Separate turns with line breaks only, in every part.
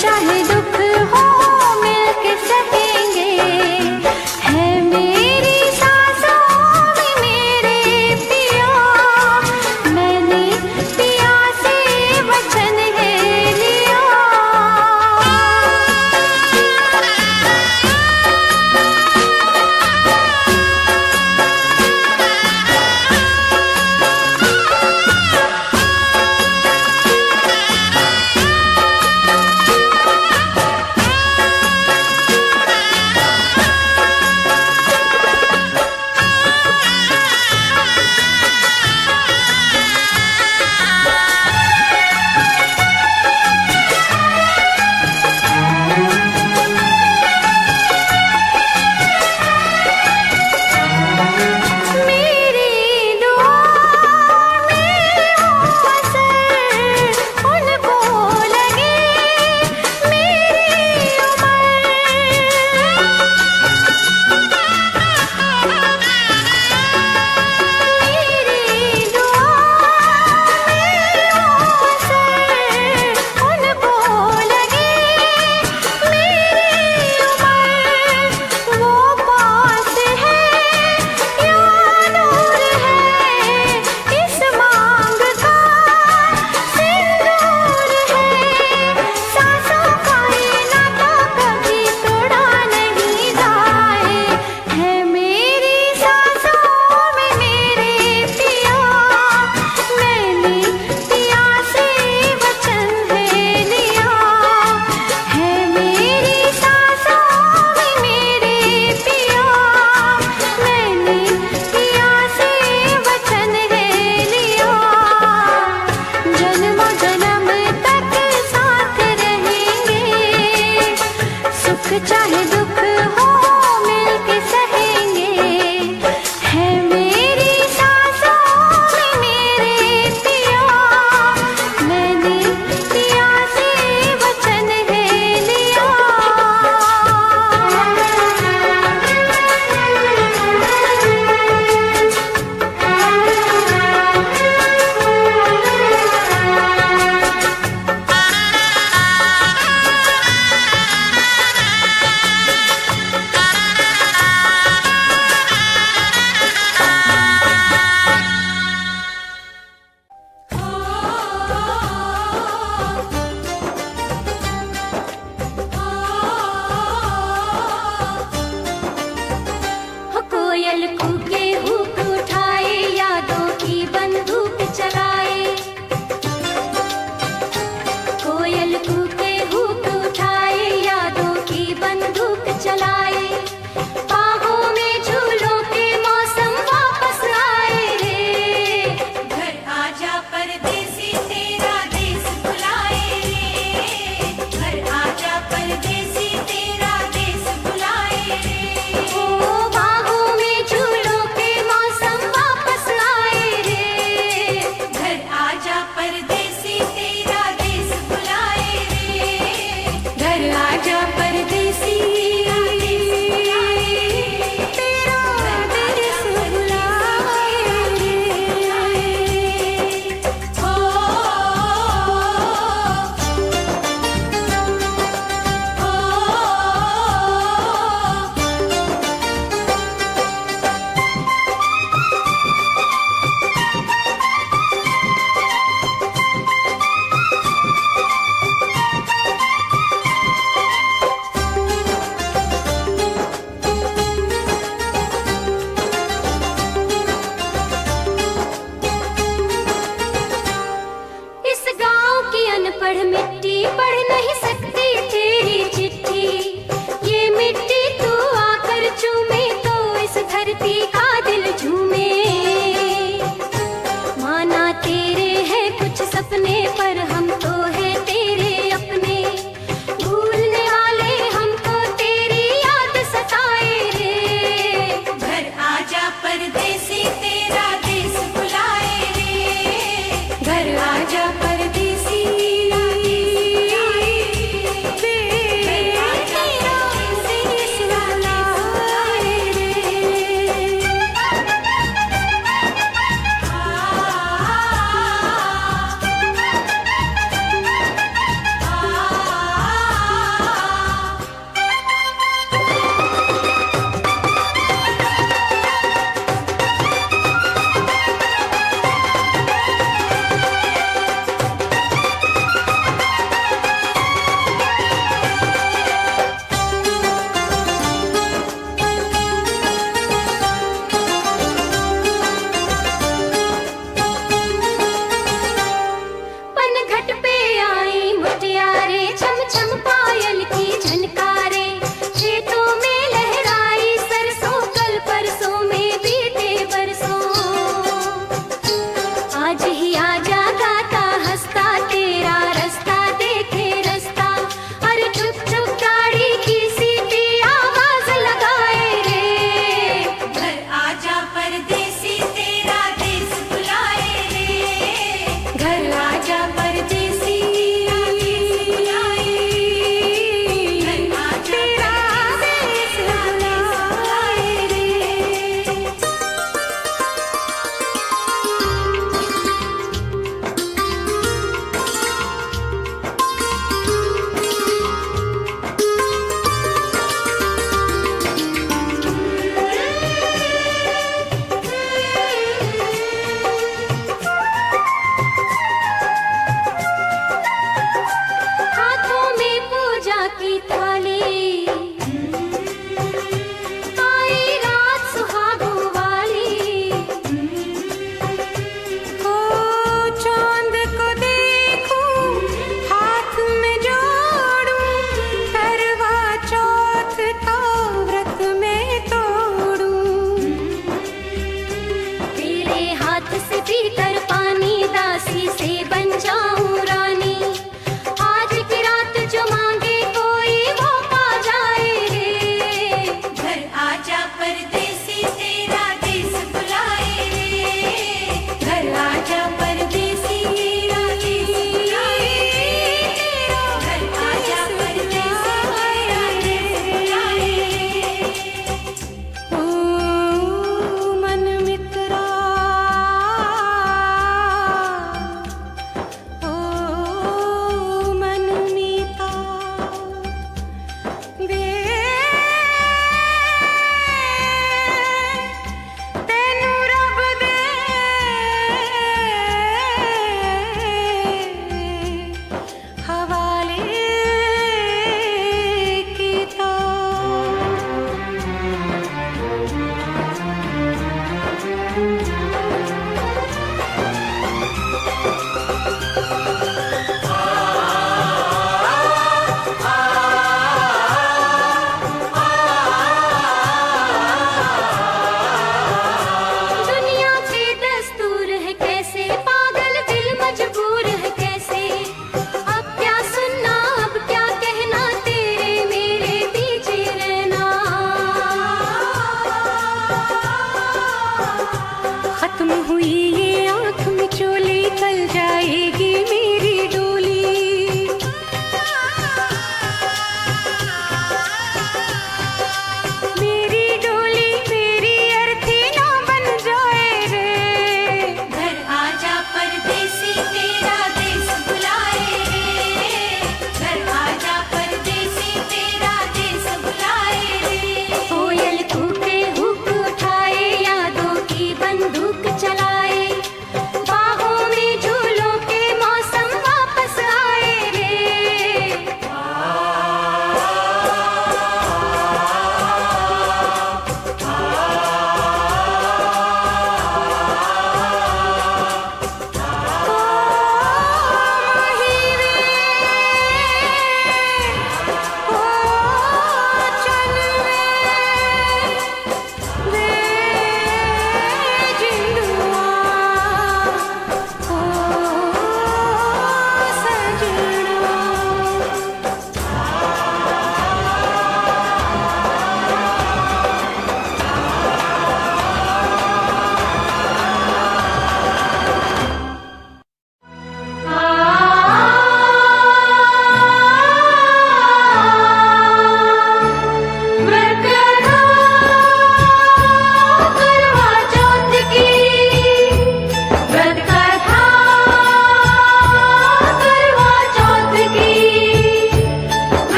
चाहे दुख हो मिलके सहेंगे, है मेरी सांसों में मेरे पिया, मैंने पिया से वचन है लिया। चाहे दुख हो मिलके सहेंगे, है मेरी सांसों में मेरे पिया, मैंने पिया से वचन है लिया।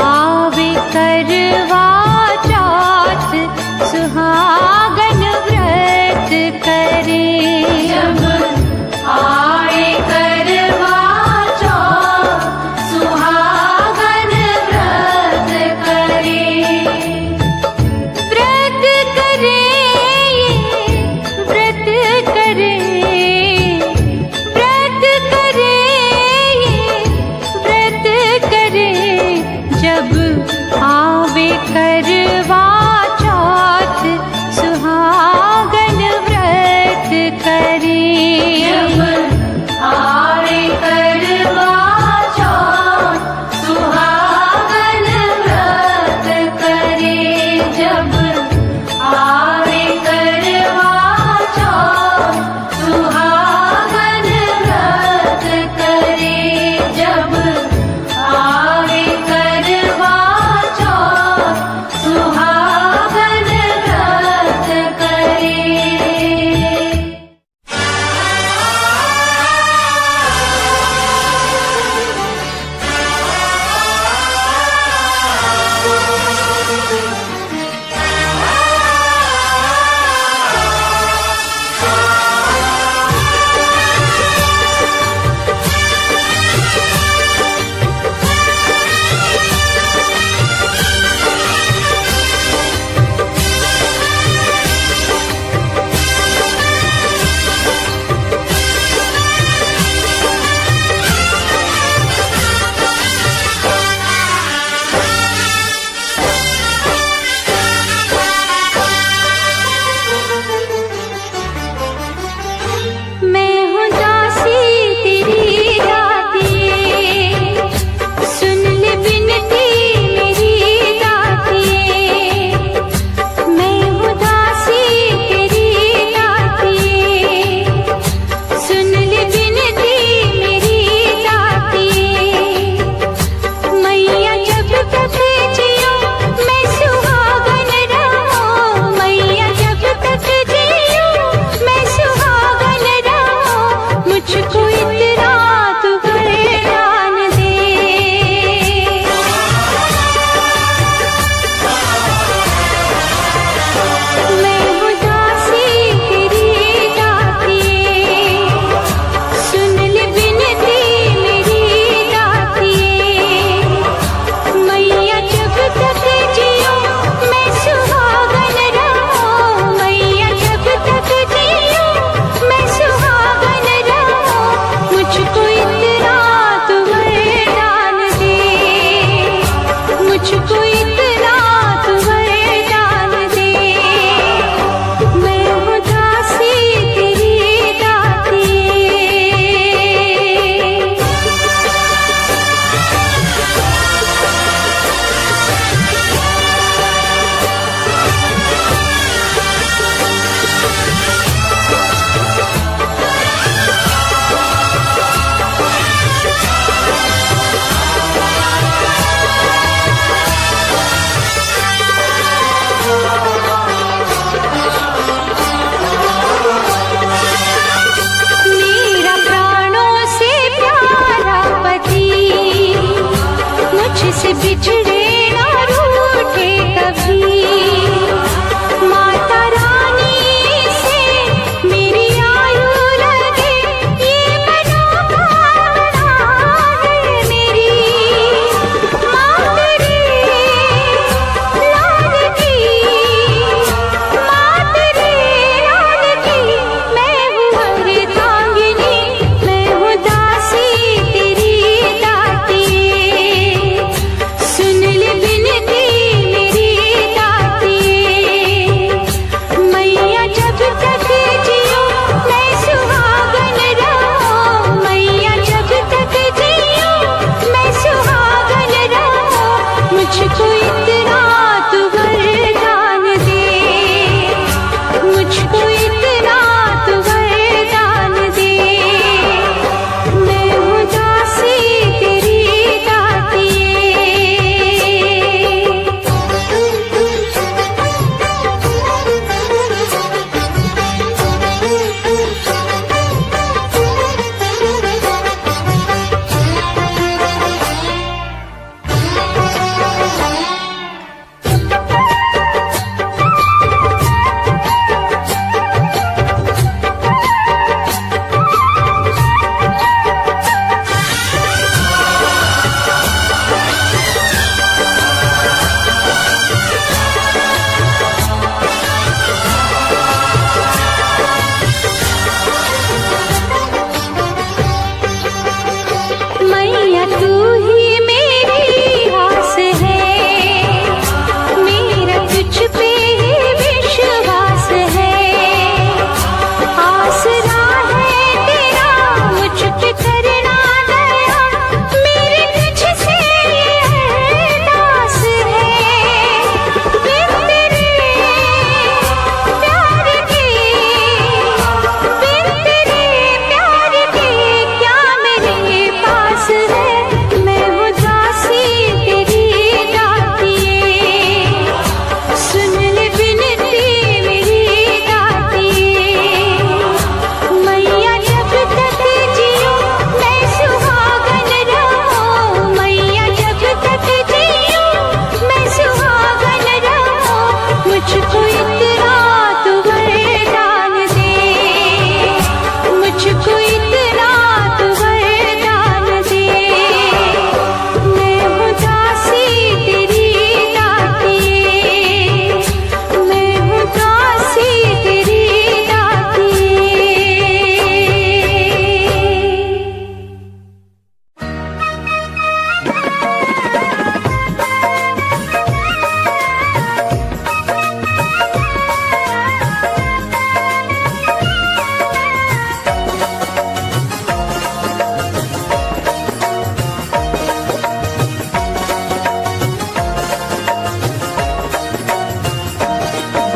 आवे करवा चौथ सुहागन व्रत करे। जब आए करवा चौथ सुहागन व्रत करे। व्रत करे व्रत करे व्रत करे व्रत करे। जब आवे करवा चौथ सुहागन व्रत करे। जब आवे करवा चौथ सुहागन व्रत करे। जब आवे करवा चौथ सुहागन व्रत करे। जब आवे करवा चौथ सुहागन व्रत करे। मैं हूँ दासी तेरी दातिये, सुन ले बिनती मेरी दातिये। मैं हूँ दासी तेरी दातिये, सुन ले बिनती मेरी दातिये। मैया जब तक जियो मैं सुहागन रहूं। मैया जब तक जियो मैं सुहागन रहूं। मुझको इतना तू वरदान दे। मैं हूँ दासी तेरी दातिये, सुन ले बिनती मेरी दातिये। मैया जब तक जियो मैं सुहागन रहूं। मैया जब तक जियो मैं सुहागन रहूं। मुझको इतना तू वरदान दे। मुझको इतना तू वरदान दे। मैं हूँ दासी तेरी दातिये। मेरा प्राणों से प्यारा पति मुझसे बिछड़े ना रूठे कभी। माता रानी से मेरी आयु लगे ये मनोकामना है मेरी। माँ तेरी लाडली, माँ तेरी लाडली। मैं हूँ अर्धांगिनी, मैं हूँ दासी तेरी दातिये। सुन ले बिनती मेरी दातिये। मैया जब तक जियो मैं सुहागन रहूं। मैया जब तक जियो मैं सुहागन रहूं। मुझको इतना तू वरदान दे। मुझको इतना तू वरदान दे। मैं हूँ दासी तेरी दातिये।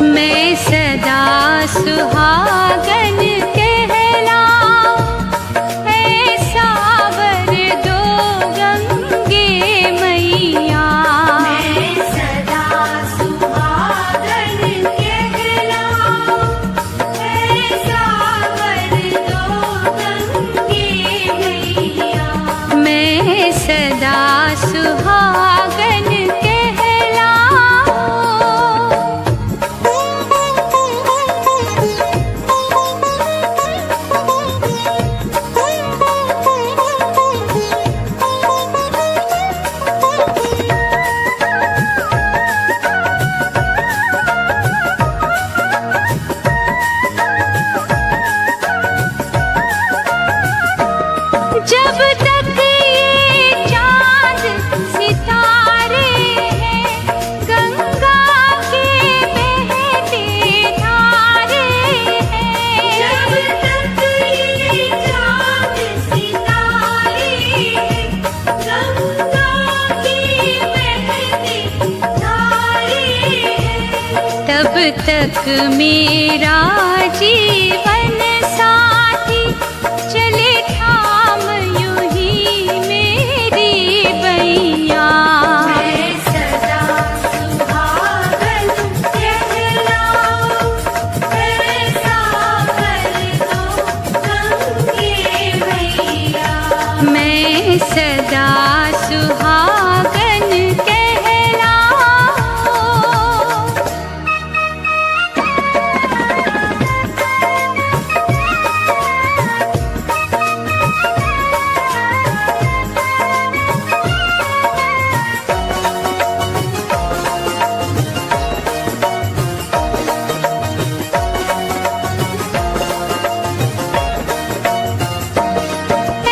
मैं सदा सुहागन कहलाऊं, ऐसा वर दो गंगे मैया। मैं सदा सुहागन कहलाऊं, ऐसा वर दो गंगे मैया। मैं सदा सुहागन जब तक ये चांद सितारे हैं, गंगा के बहते धारे हैं। जब तक ये चांद सितारे हैं, गंगा के बहते धारे हैं। तब तक मेरा जीवन साथी चले थाम यूं ही मेरी बैया। मैं सदा सुहागन कहलाऊं, ऐसा वर दो गंगे मैया। मैं सदा सुहागन कहलाऊं।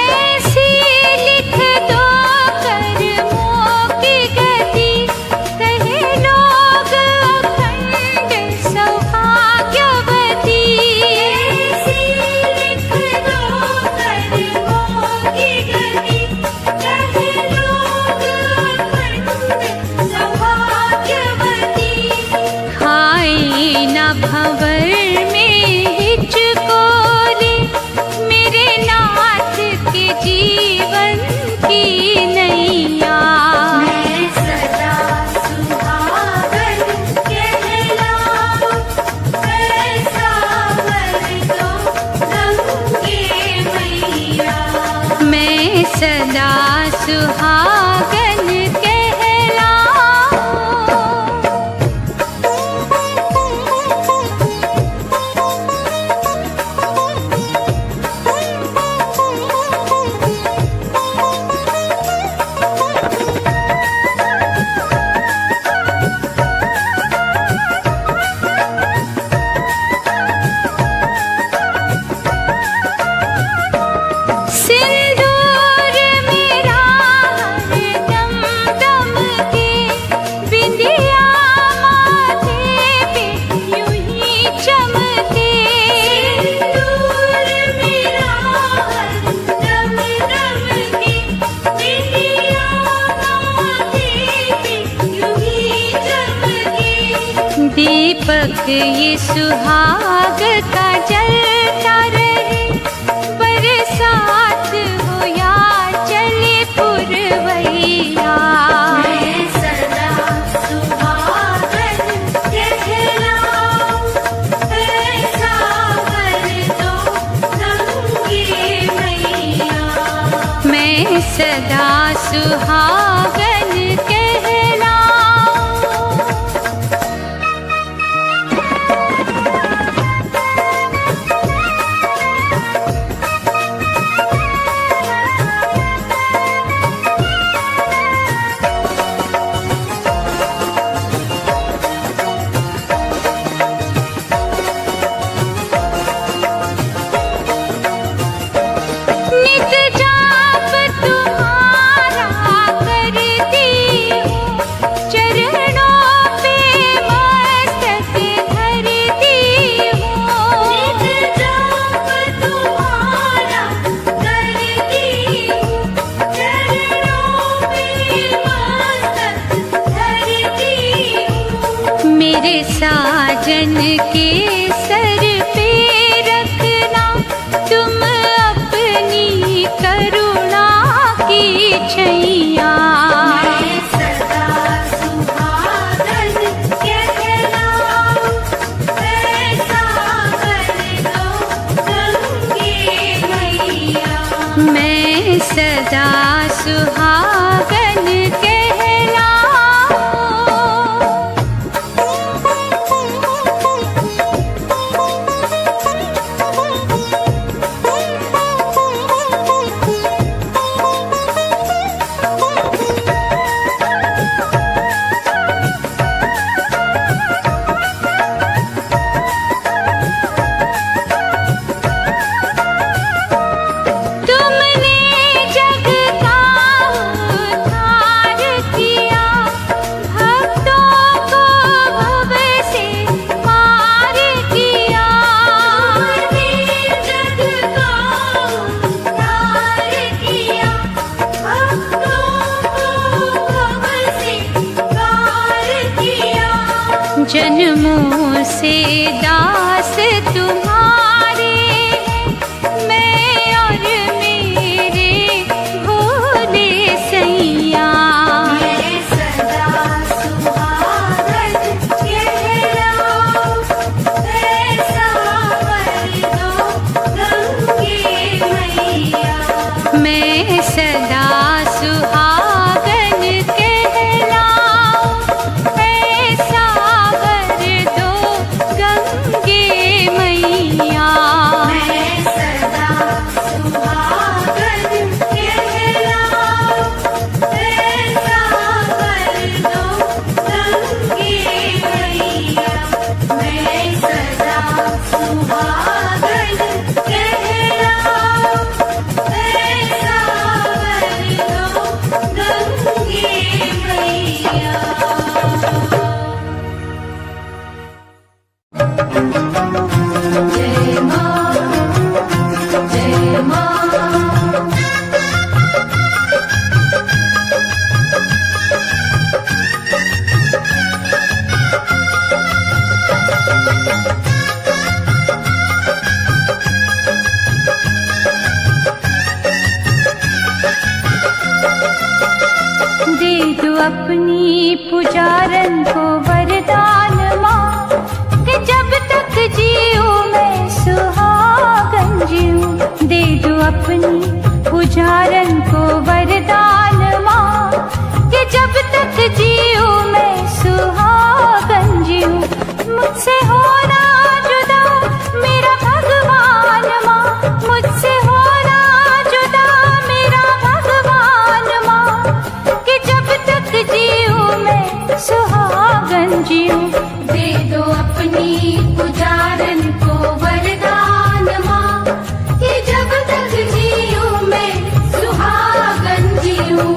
ऐसी लिख दो कर्मों की गति, कहे लोग अखंड सौभाग्यवती। ऐसी लिख दो कर्मों की गति, कहे लोग अखंड सौभाग्यवती। खाए न भंवर में हिचकोले, मेरे नाथ के जीवन की नैया। मैं सदा सुहागन कहलाऊं, ऐसा वर दो गंगे मैया। मैं सदा सुहागन कहलाऊं। सिंदूर मेरा हरदम दमके, बिंदिया माथे पे यूं ही चमके। सिंदूर मेरा हरदम दमके, बिंदिया माथे पे यूं ही चमके। दीपक ये सुहाग का जलता रहे, बरसात हो या चले पुरवैया। मैं सदा सुहागन कहलाऊं, ऐसा वर दो गंगे मैया। मैं सदा सुहागन कहलाऊं। नित जाप तुम्हारा करती हूँ, चरणों पे मस्तक धरती हूँ। नित जाप तुम्हारा करती हूँ, चरणों पे मस्तक धरती हूँ। मेरे साजन बन के सर पे रखना तुम अपनी करुणा की छैया।
मैं सदा सुहागन कहलाऊं, ऐसा कर दो गंगे मैया।
मैं सदा सुहागन तुमने जग का उद्धार किया, भक्तों को भव से पार किया।
तुमने जग का उद्धार किया, भक्तों को भव से पार किया।
जन्मों से दास तुम्हारे हैं, मैं और मेरे भोले सैया।
मैं सदा सुहागन कहलाऊं, ऐसा कर दो गंगे मैया।
मैं सदा सुहागन कहलाऊं, ऐसा वर दो गंगे मैया।
मैं सदा सुहागन कहलाऊं, ऐसा कर दो गंगे मैया। मैं सदा सुहागन कहलाऊं, ऐसा कर दो गंगे मैया। जय मां, जय मां।
दे दो अपनी पुजारन को वरदान माँ, कि जब तक जीऊं मैं सुहागन जीऊं। दे दो अपनी पुजारन को वरदान माँ, कि जब तक जीऊं मैं सुहागन जीऊं। मुझसे होना जुदा मेरा भगवान माँ, मुझसे होना जुदा मेरा भगवान माँ, कि जब तक जीऊं मैं सुहागन जीऊं।
दे दो अपनी पुजारन को वरदान माँ, कि जब तक जीऊं मैं सुहागन जीऊं।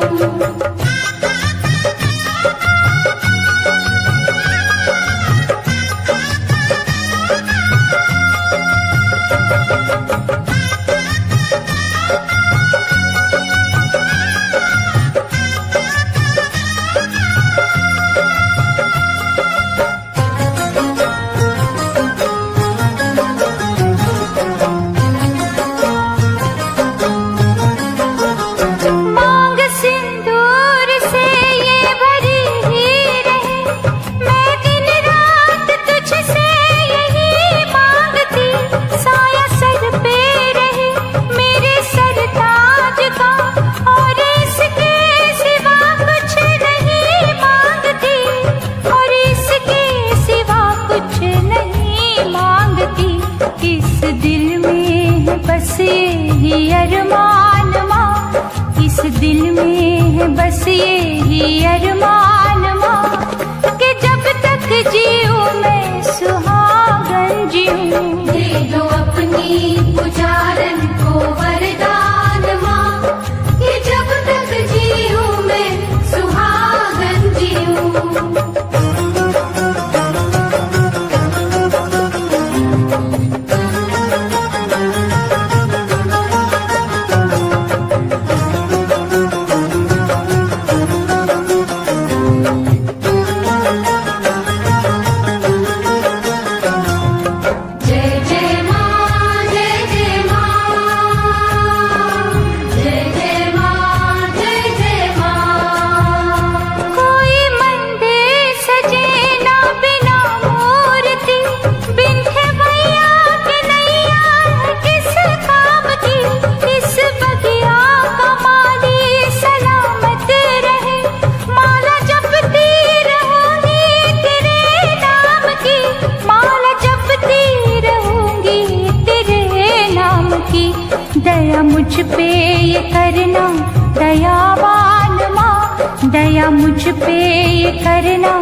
तेरा मुझ पे ये करना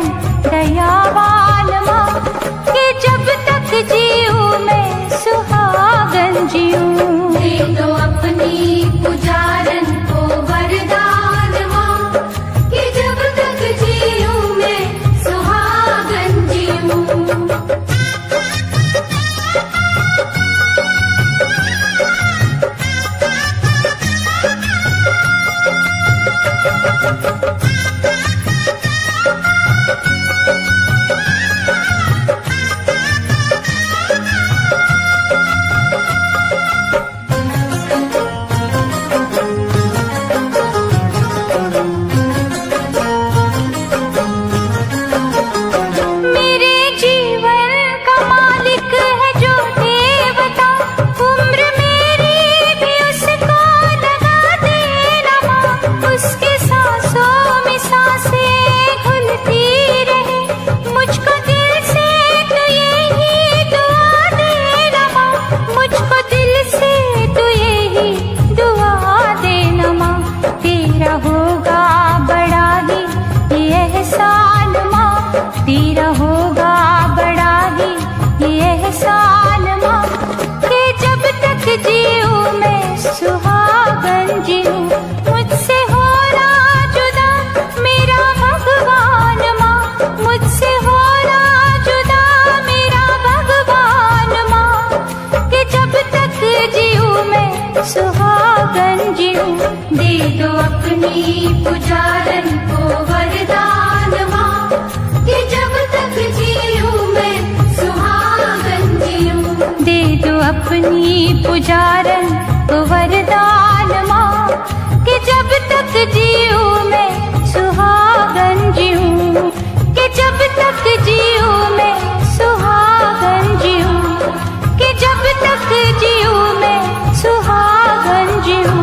दयावान माँ कि जब तक जीऊं मैं सुहागन जीऊं।
दे दो अपनी पुजारन को वरदान माँ कि जब तक जीऊं मैं सुहागन जीऊं।
मेरे जीवन का मालिक है जो देवता, उम्र मेरी भी उसको लगा देना माँ। उसके सांसों में सांसें घुलती रहे, मुझको दिल से तू यही दुआ देना माँ। मुझको दिल से तू यही दुआ देना माँ। तेरा होगा बड़ा ही ये एहसान माँ, तेरा होगा बड़ा ही ये एहसान माँ कि जब तक जीऊं मैं सुहागन जीऊं। मुझसे हो ना जुदा मेरा भगवान माँ, मुझसे हो ना जुदा मेरा भगवान माँ कि जब तक जीऊं मैं सुहागन जीऊं।
दे दो अपनी पुजारन को वरदान माँ कि जब तक जीऊं मैं सुहागन जीऊं।
दे दो अपनी पुजारन को वरदान माँ कि जब तक जीऊं मैं सुहागन जीऊं। कि जब तक जीऊं मैं सुहागन जीऊं। कि जब तक जीऊं मैं सुहागन जीऊं।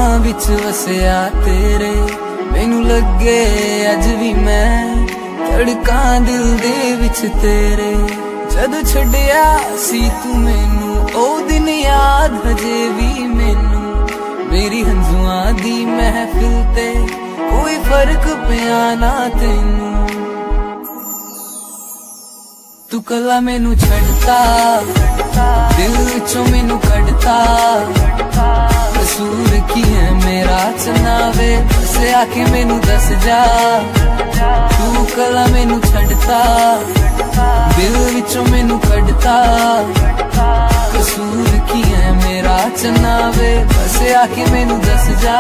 बाहां विच वसिया तेरे, मैनू लगे अज भी मैं धड़कां दिल दे विच तेरे। जद छड्डिया सी तू मैनू ओ दिन याद हजे भी मैनू, मेरी हंजुआं दी महफिल ते कोई फर्क पिया ना तैनू। तू कला मैनू छड़ता, दिल विचों मैनू कढ़ता, कसूर की है मेरा चनावे से आके मैनू दस जा। तू कला मैनू छड़ता, दिल विचों मैनू कढ़ता, कसूर की है मेरा चनावे से आके मैनू दस जा।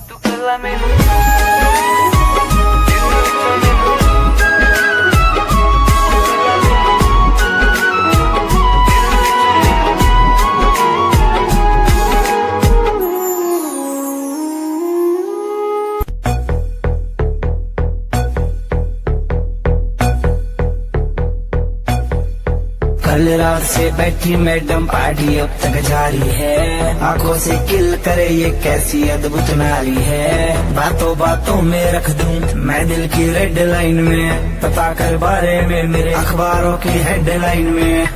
तू कला मैनू
कल रात से बैठी मैडम पार्टी अब तक जारी है, आंखों से किल करे ये कैसी अद्भुत नारी है। बातों बातों में रख दूं मैं दिल की रेड लाइन में, पता कर बारे में मेरे अखबारों की हेडलाइन में।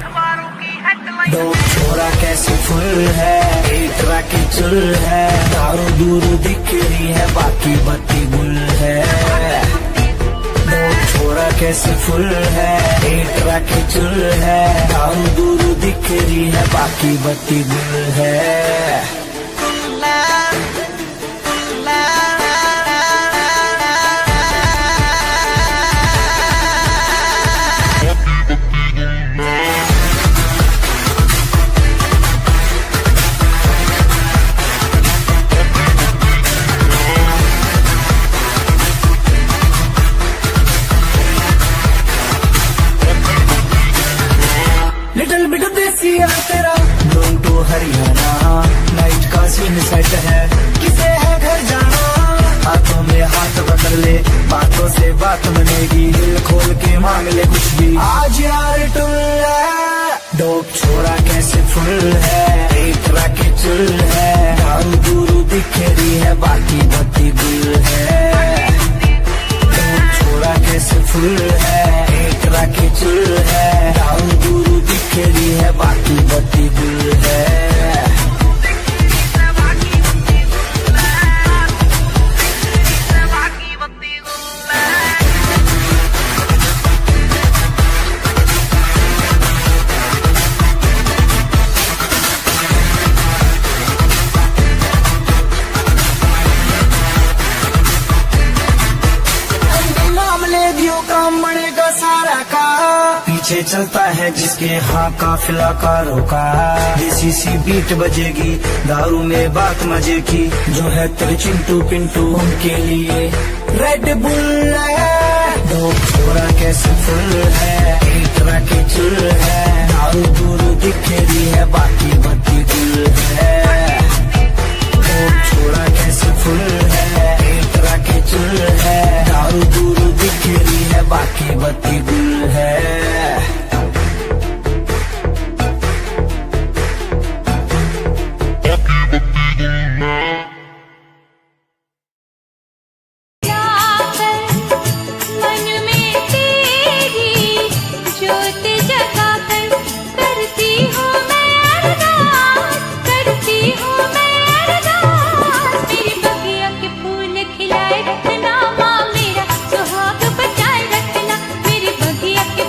दो छोरा कैसे फुल है, एक राकी चुल है, दारू दूर दिख रही है बाकी बत्ती गुल है। दो छोरा कैसे फुल है, एक राकी चुल है, दारू दूर दिख रही है बाकी बत्ती गुल है। लिटिल बिट देसी है तेरा डोन टू हरियाणा, नाइट का सीन सेट है किसे है घर जाना। हाथों में हाथ पकड़ ले बातों से बात बनेगी, दिल खोल के मांग ले कुछ भी आज यार टुल है। डोप छोरा कैसे फुल है, एक राके चुल है, दारू दूरू दिख रही है बाकी बत्ती गुल है। डोप छोरा कैसे फुल है, एक राके चुल है, दारू दूरू दिख रही है बाकी बत्ती गुल है। काम बनेगा सारा का, पीछे चलता है जिसके हाँ काफिला कारों का। देसी सी बीट बजेगी दारू में बात मजे की, जो है तेरे चिंटू पिंटू उनके लिए रेड बुल है। दो छोरा कैसे फुल है, एक राके चुल है, दारू दूर दिख रही है बाकी बत्ती गुल है। दो छोरा कैसे फुल है, एक राके चुल है, दारू दूर दिख रही है बाकी बत्ती गुल है।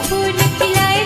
फूल खिलाए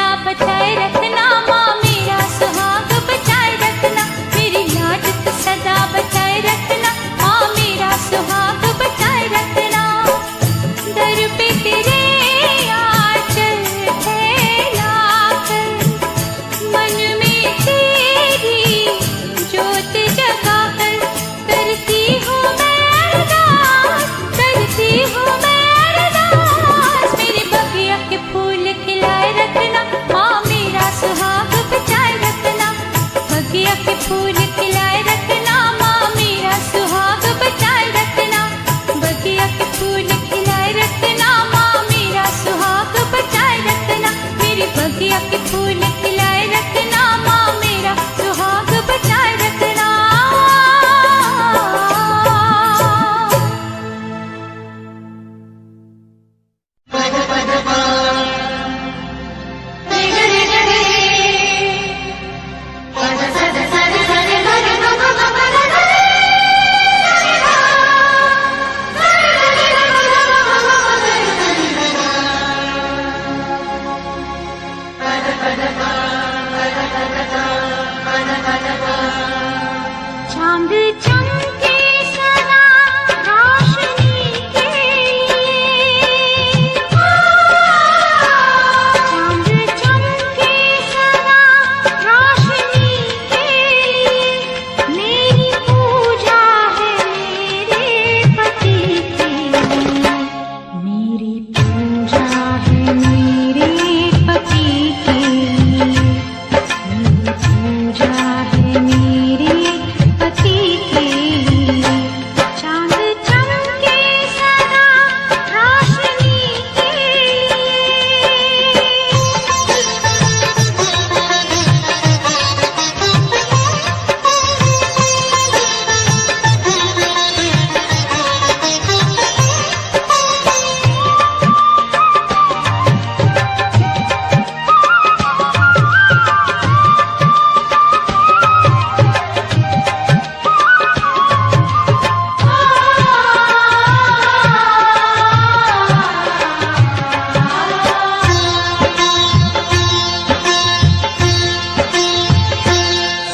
सदा बचाए रखना, माँ मेरा सुहाग बचाए रखना, मेरी लाज तू सदा बचाए रखना, माँ मेरा सुहाग बचाए रखना। दर पे तेरे आंचल फैलाकर, मन में तेरी ज्योत जगाकर, करती हूँ मैं अरदास, करती हूँ मैं अरदास। मेरे बगिया के फूल खिलाए रखना, माँ मेरा सुहाग बचाए रखना, बगिया के फूल खिलाए रखना, माँ मेरा सुहाग बचाए रखना, बगिया के फूल खिलाए रखना, माँ मेरा सुहाग बचाए रखना, मेरी बगिया के फूल खिलाए रखना, माँ मेरा सुहाग बचाए रखना। चांद चमके सदा रोशनी के लिए, चांद चमके सदा रोशनी के लिए, मेरी पूजा है मेरे पति के लिए, मेरी पूजा है मेरे पति के लिए, मेरी पूजा है मेरे पति के लिए। चांद चमके सदा रोशनी के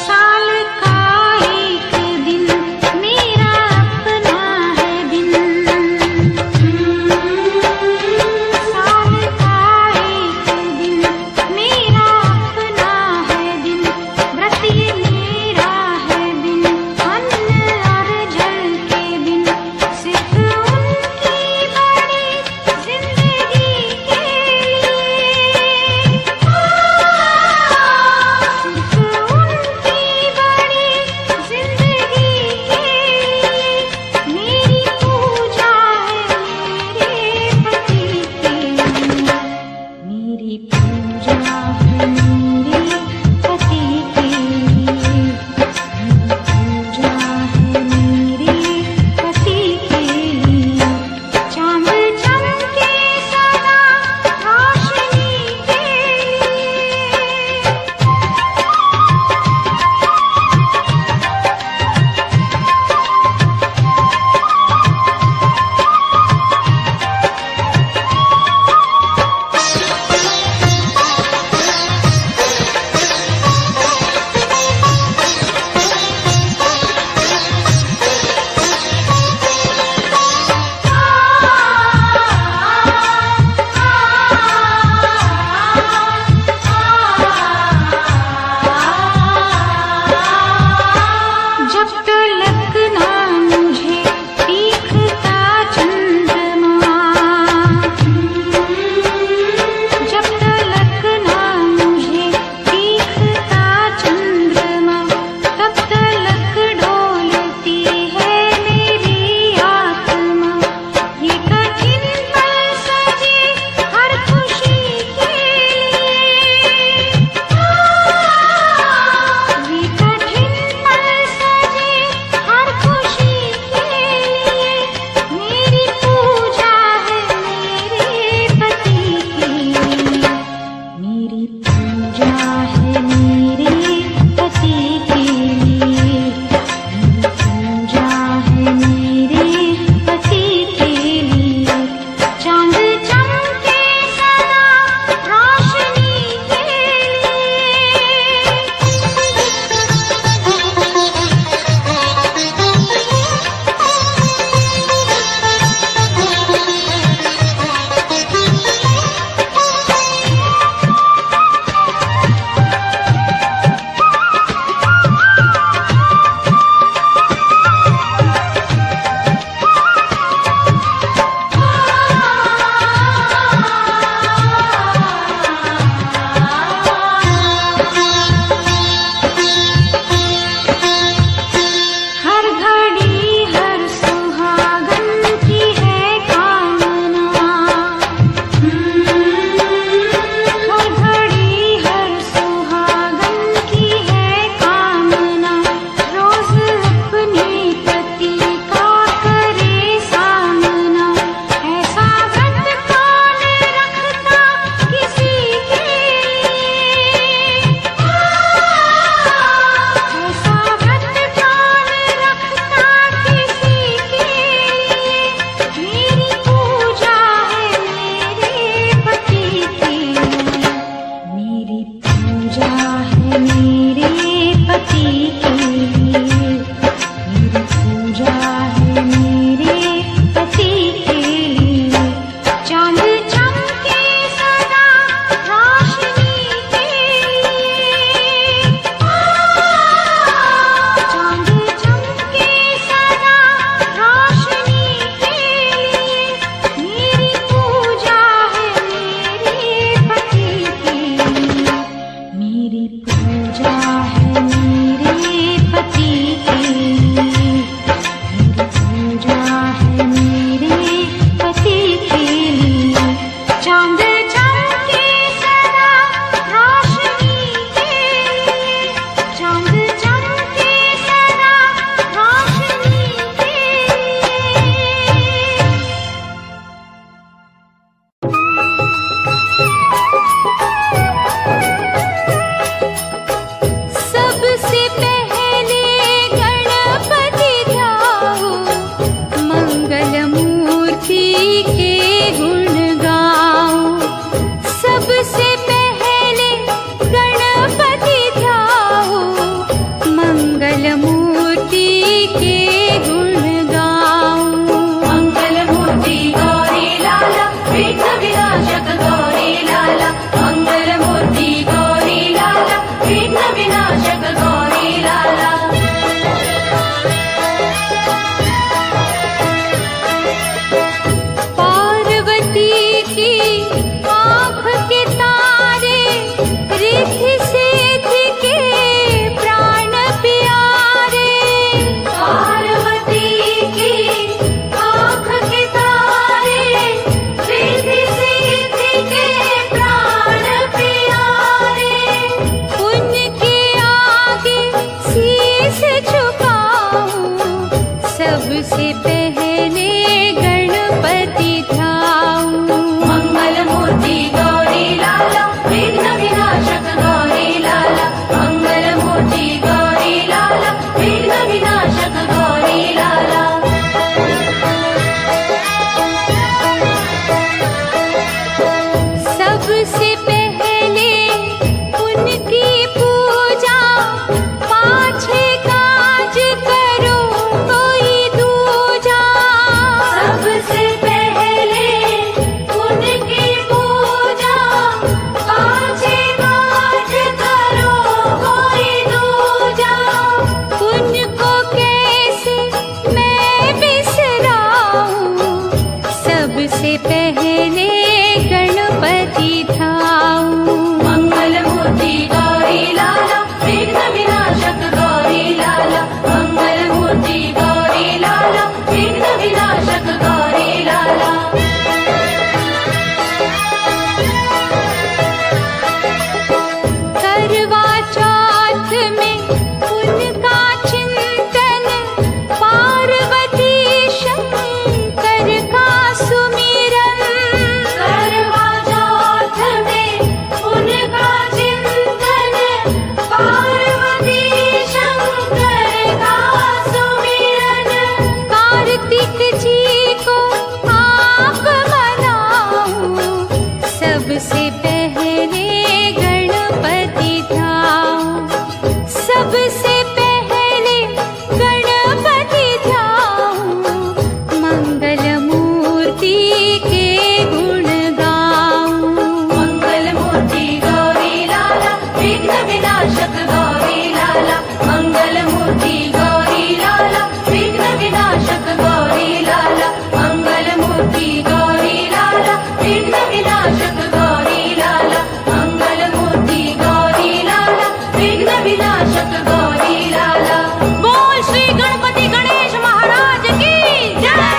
साल का एक दिन मेरा अपना है दिन, साल का एक दिन मेरा अपना है दिन, व्रत ये मेरा है दिन, अन्न और जल के बिन, सिर्फ उनकी बड़ी जिंदगी के लिए, सिर्फ उनकी बड़ी जिंदगी के लिए, मेरी पूजा है मेरे पति के लिए, मेरी पूजा है मेरे पति के लिए, मेरी पूजा है मेरे पति के लिए। चांद चमके सदा रोशनी के लिए। जब तलक ना मुझे दिखता चंद्रमा, जब तलक ना मुझे दिखता चंद्रमा, तब तलक डोलती है मेरी आत्मा। ये कठिन पल सजे हर खुशी के लिए, ये कठिन पल सजे हर खुशी के लिए, मेरी पूजा है मेरे पति के लिए, मेरी पूजा है मेरे पति के लिए, मेरी पूजा है मेरे पति के लिए। चांद चमके सदा रोशनी के के लिए, मेरी पूजा है मेरे पति के लिए। चांद चमके सदा रोशनी के लिए, चांद चमके सदा रोशनी के लिए, मेरी पूजा है मेरे पति के लिए, मेरी पूजा है मेरे पति के लिए, मेरी पूजा है मेरे पति के लिए। चांद चमके सदा रोशनी के लिए, चांद चमके सदा रोशनी के लिए। सबसे पहले गणपति ध्याओ, मंगल मूर्ति के गुण गाओ। सबसे पहले गणपति ध्याओ, मंगल मूर्ति के गुण गाओ।
मंगल मूर्ति गौरी लाला, विघ्न विनाशक गौरी लाला। मंगल मूर्ति गौरी लाला, विघ्न विनाशक गौरी लाला।
पार्वती की आँख के तारे, रिद्धि सिद्धि के प्राण प्यारे।
पार्वती की आँख के तारे, रिद्धि सिद्धि के प्राण प्यारे।
उनके आगे शीश झुकाऊं, सबसे पहले गणपति ध्याऊं।
मंगल मूर्ति गौरी लाला, विघ्न विनाशक गौरी लाला। मंगल मूर्ति गौरी लाला, विघ्न विनाशक गौरी लाला।
सबसे पहले उनकी पूजा, पाछे काज करो कोई दूजा।
सबसे पहले उनकी पूजा, पाछे काज करो कोई दूजा। उनको कैसे मैं बिसराऊं, सबसे पहले गणपति ध्याऊं। मंगल मूर्ति गौरी लाला, विघ्न विनाशक गौरी लाला। मंगल मूर्ति गौरी लाला, विघ्न विनाशक गौरी लाला।
करवा चौथ में उनका चिंतन, पार्वती शंकर का सुमिरन।
करवा चौथ में उनका चिंतन, पार्वती शंकर का सुमिरन।
कार्तिक जी को आप मनाऊं, सबसे पहले गणपति ध्याऊं। सबसे पहले गणपति ध्याऊं, मंगल मूर्ति के गुण गाऊं।
मंगल मूर्ति गौरी लाला, विघ्न विनाशक गौरी लाला। मंगल मूर्ति गौरी लाला, विघ्न विनाशक गौरी लाला। मंगल मूर्ति गौरी लाला, विघ्न विनाशक गौरी लाला। मंगल मूर्ति गौरी लाला, विघ्न विनाशक गौरी लाला।
बोल श्री गणपति गणेश महाराज की जय।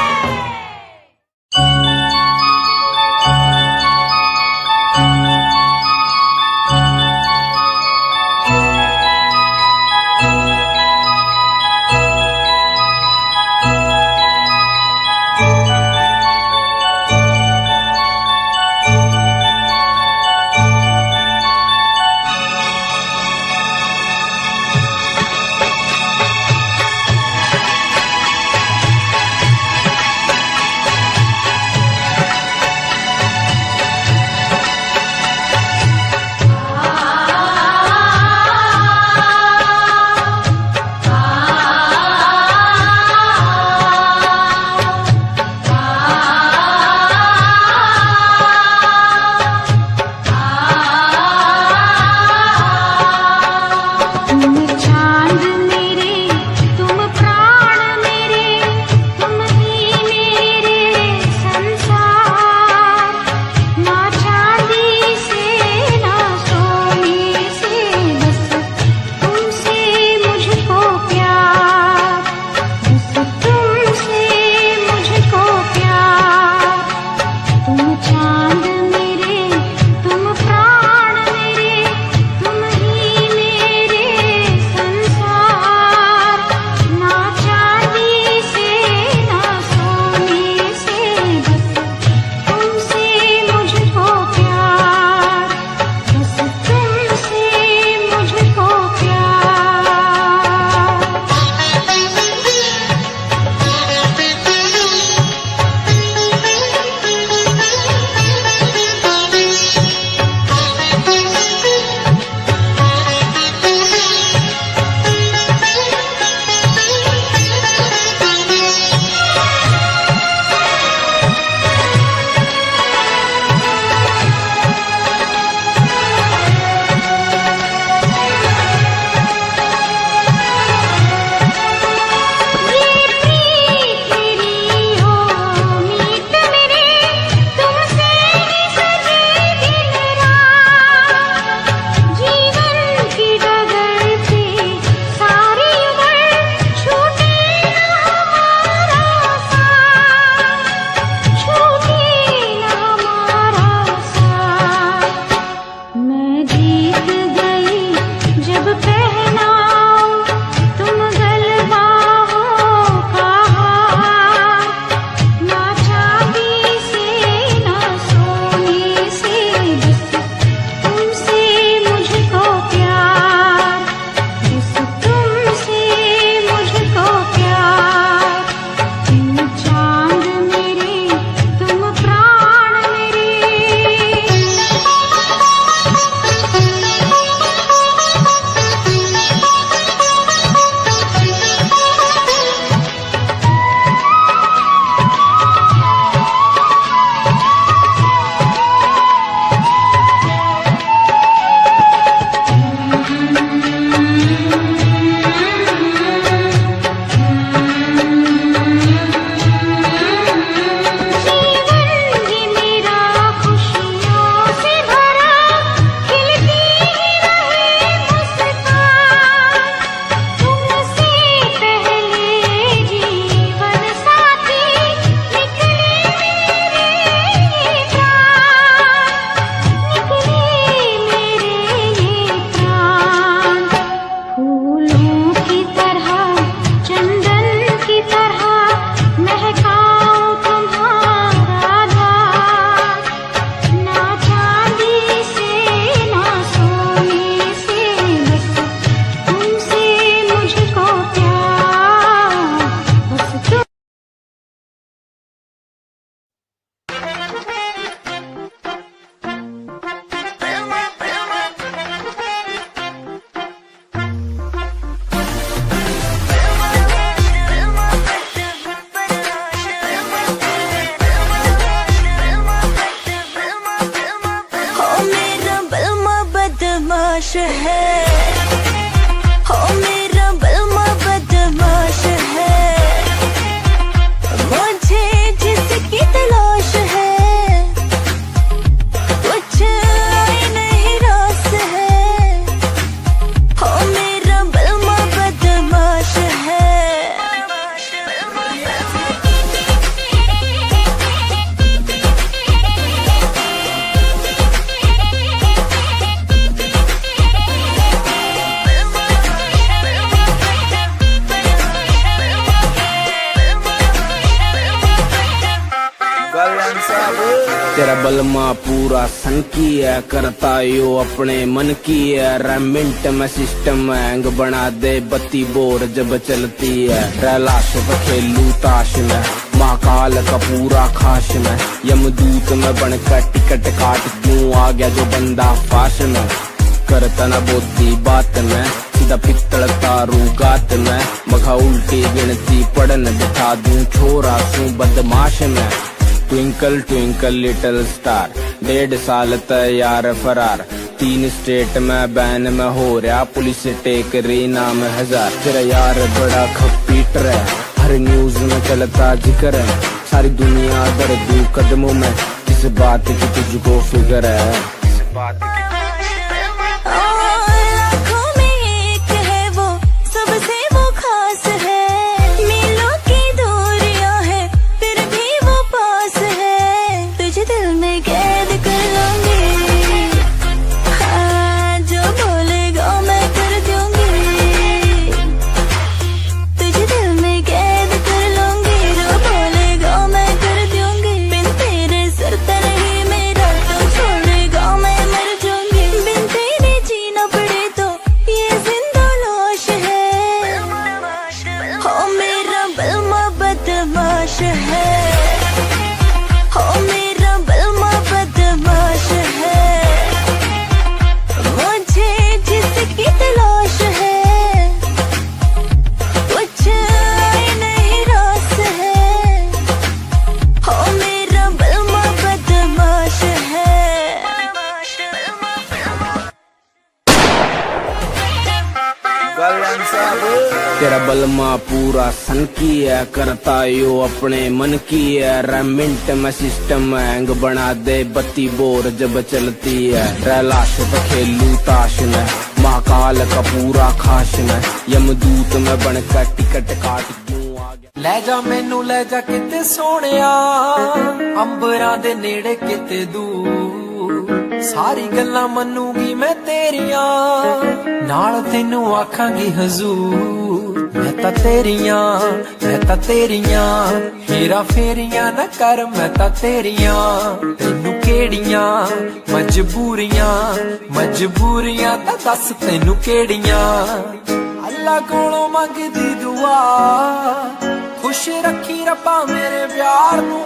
बदमाश है, हो मेरा बलमा बदमाश है, मुझे जिसकी तलाश है कुछ आई नहीं रास है, हो मेरा बलमा बदमाश है।
तेरा बलमा पूरा सन की है, करता यो अपने मन की है, रेमिंट में सिस्टम हैंग बना दे बत्ती बोर जब चलती है, रैलाश पे खेलू ताश में, महाकाल का पूरा खाश में, यमदूत में बनकर टिकट काट क्यों आ गया जो बंदा फाश में, करता ना बोती बात में, सीधा पित्तल तारू गात में, मखा उल्टी गिनती पढ़न बिठा दूं छोरा सू बदमाश में, ट्विंकल ट्विंकल लिटिल स्टार, 1.5 साल तैयार फरार, 3 स्टेट में बैन में हो रहा, पुलिस टेक रही नाम 1000, तेरा यार बड़ा खपीटर है, हर न्यूज में चलता जिक्र है, सारी दुनिया दर्द कदमों में, किस बात की तुझको फिक्र है, किस बात की
लाखों में एक है वो, सबसे वो खास है, मीलों की दूरियां है फिर भी वो पास है, तुझे दिल में कैद कर लूंगी, हाँ जो बोलेगा मैं कर दूंगी, तुझे दिल में कैद कर लूंगी, जो बोलेगा मैं कर दूंगी, बिन तेरे सर तर ही मेरा तो छोड़ेगा मैं मर जाऊंगी, बिन तेरे जीना पड़े तो ये जिंदा लाश है, हो मेरा बलमा बदमाश है, हो मेरा बलमा बदमाश है, मुझे जिसकी तलाश है कुछ आई नहीं रास है, हो मेरा बलमा बदमाश है।
तेरा बलमा पूरा सन की है, करता यो अपने मन की है, रेमिंट में सिस्टम हैंग बना दे बत्ती बोर जब चलती है, रैलाश पे खेलू ताश में, महाकाल का पूरा खाश में, यमदूत में बनकर टिकट काट क्यों आ गया।
ਲੈ ਜਾ ਮੈਨੂੰ ਲੈ ਜਾ ਕਿਤੇ ਸੋਹਣਿਆ, ਅੰਬਰਾਂ ਦੇ ਨੇੜੇ ਕਿਤੇ ਦੂਰ, ਸਾਰੀ ਗੱਲਾਂ ਮੰਨੂਗੀ ਮੈਂ ਤੇਰੀਆਂ, ਨਾਲ ਤੈਨੂੰ ਆਖਾਂਗੀ ਹਜ਼ੂਰ, ਮੈਂ ਤਾਂ ਤੇਰੀਆਂ, ਹੇਰਾ ਫੇਰੀਆਂ ਨਾ ਕਰ ਮੈਂ ਤਾਂ ਤੇਰੀਆਂ, ਤੈਨੂੰ ਕਿਹੜੀਆਂ ਮਜਬੂਰੀਆਂ ਤਾਂ ਦੱਸ ਤੈਨੂੰ ਕਿਹੜੀਆਂ, ਅੱਲਾ ਕੋਲੋਂ ਮੰਗਦੀ ਦੁਆ, खुश रखी रब्बा मेरे प्यार नू,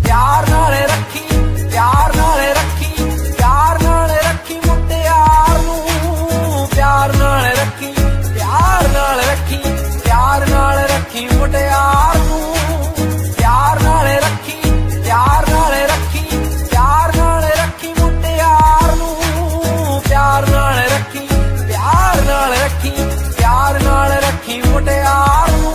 प्यार नाले रखी, प्यार नाले रखी, प्यार नाले रखी मुटियार नू, प्यार नाले रखी, प्यार नाले रखी, प्यार नाले रखी मुटियार नू, प्यार नाले रखी, प्यार नाले रखी, प्यार नाले रखी मुटियार नू, प्यार नाले रखी, प्यार नाले रखी, प्यार नाल रखी मुटियार नू।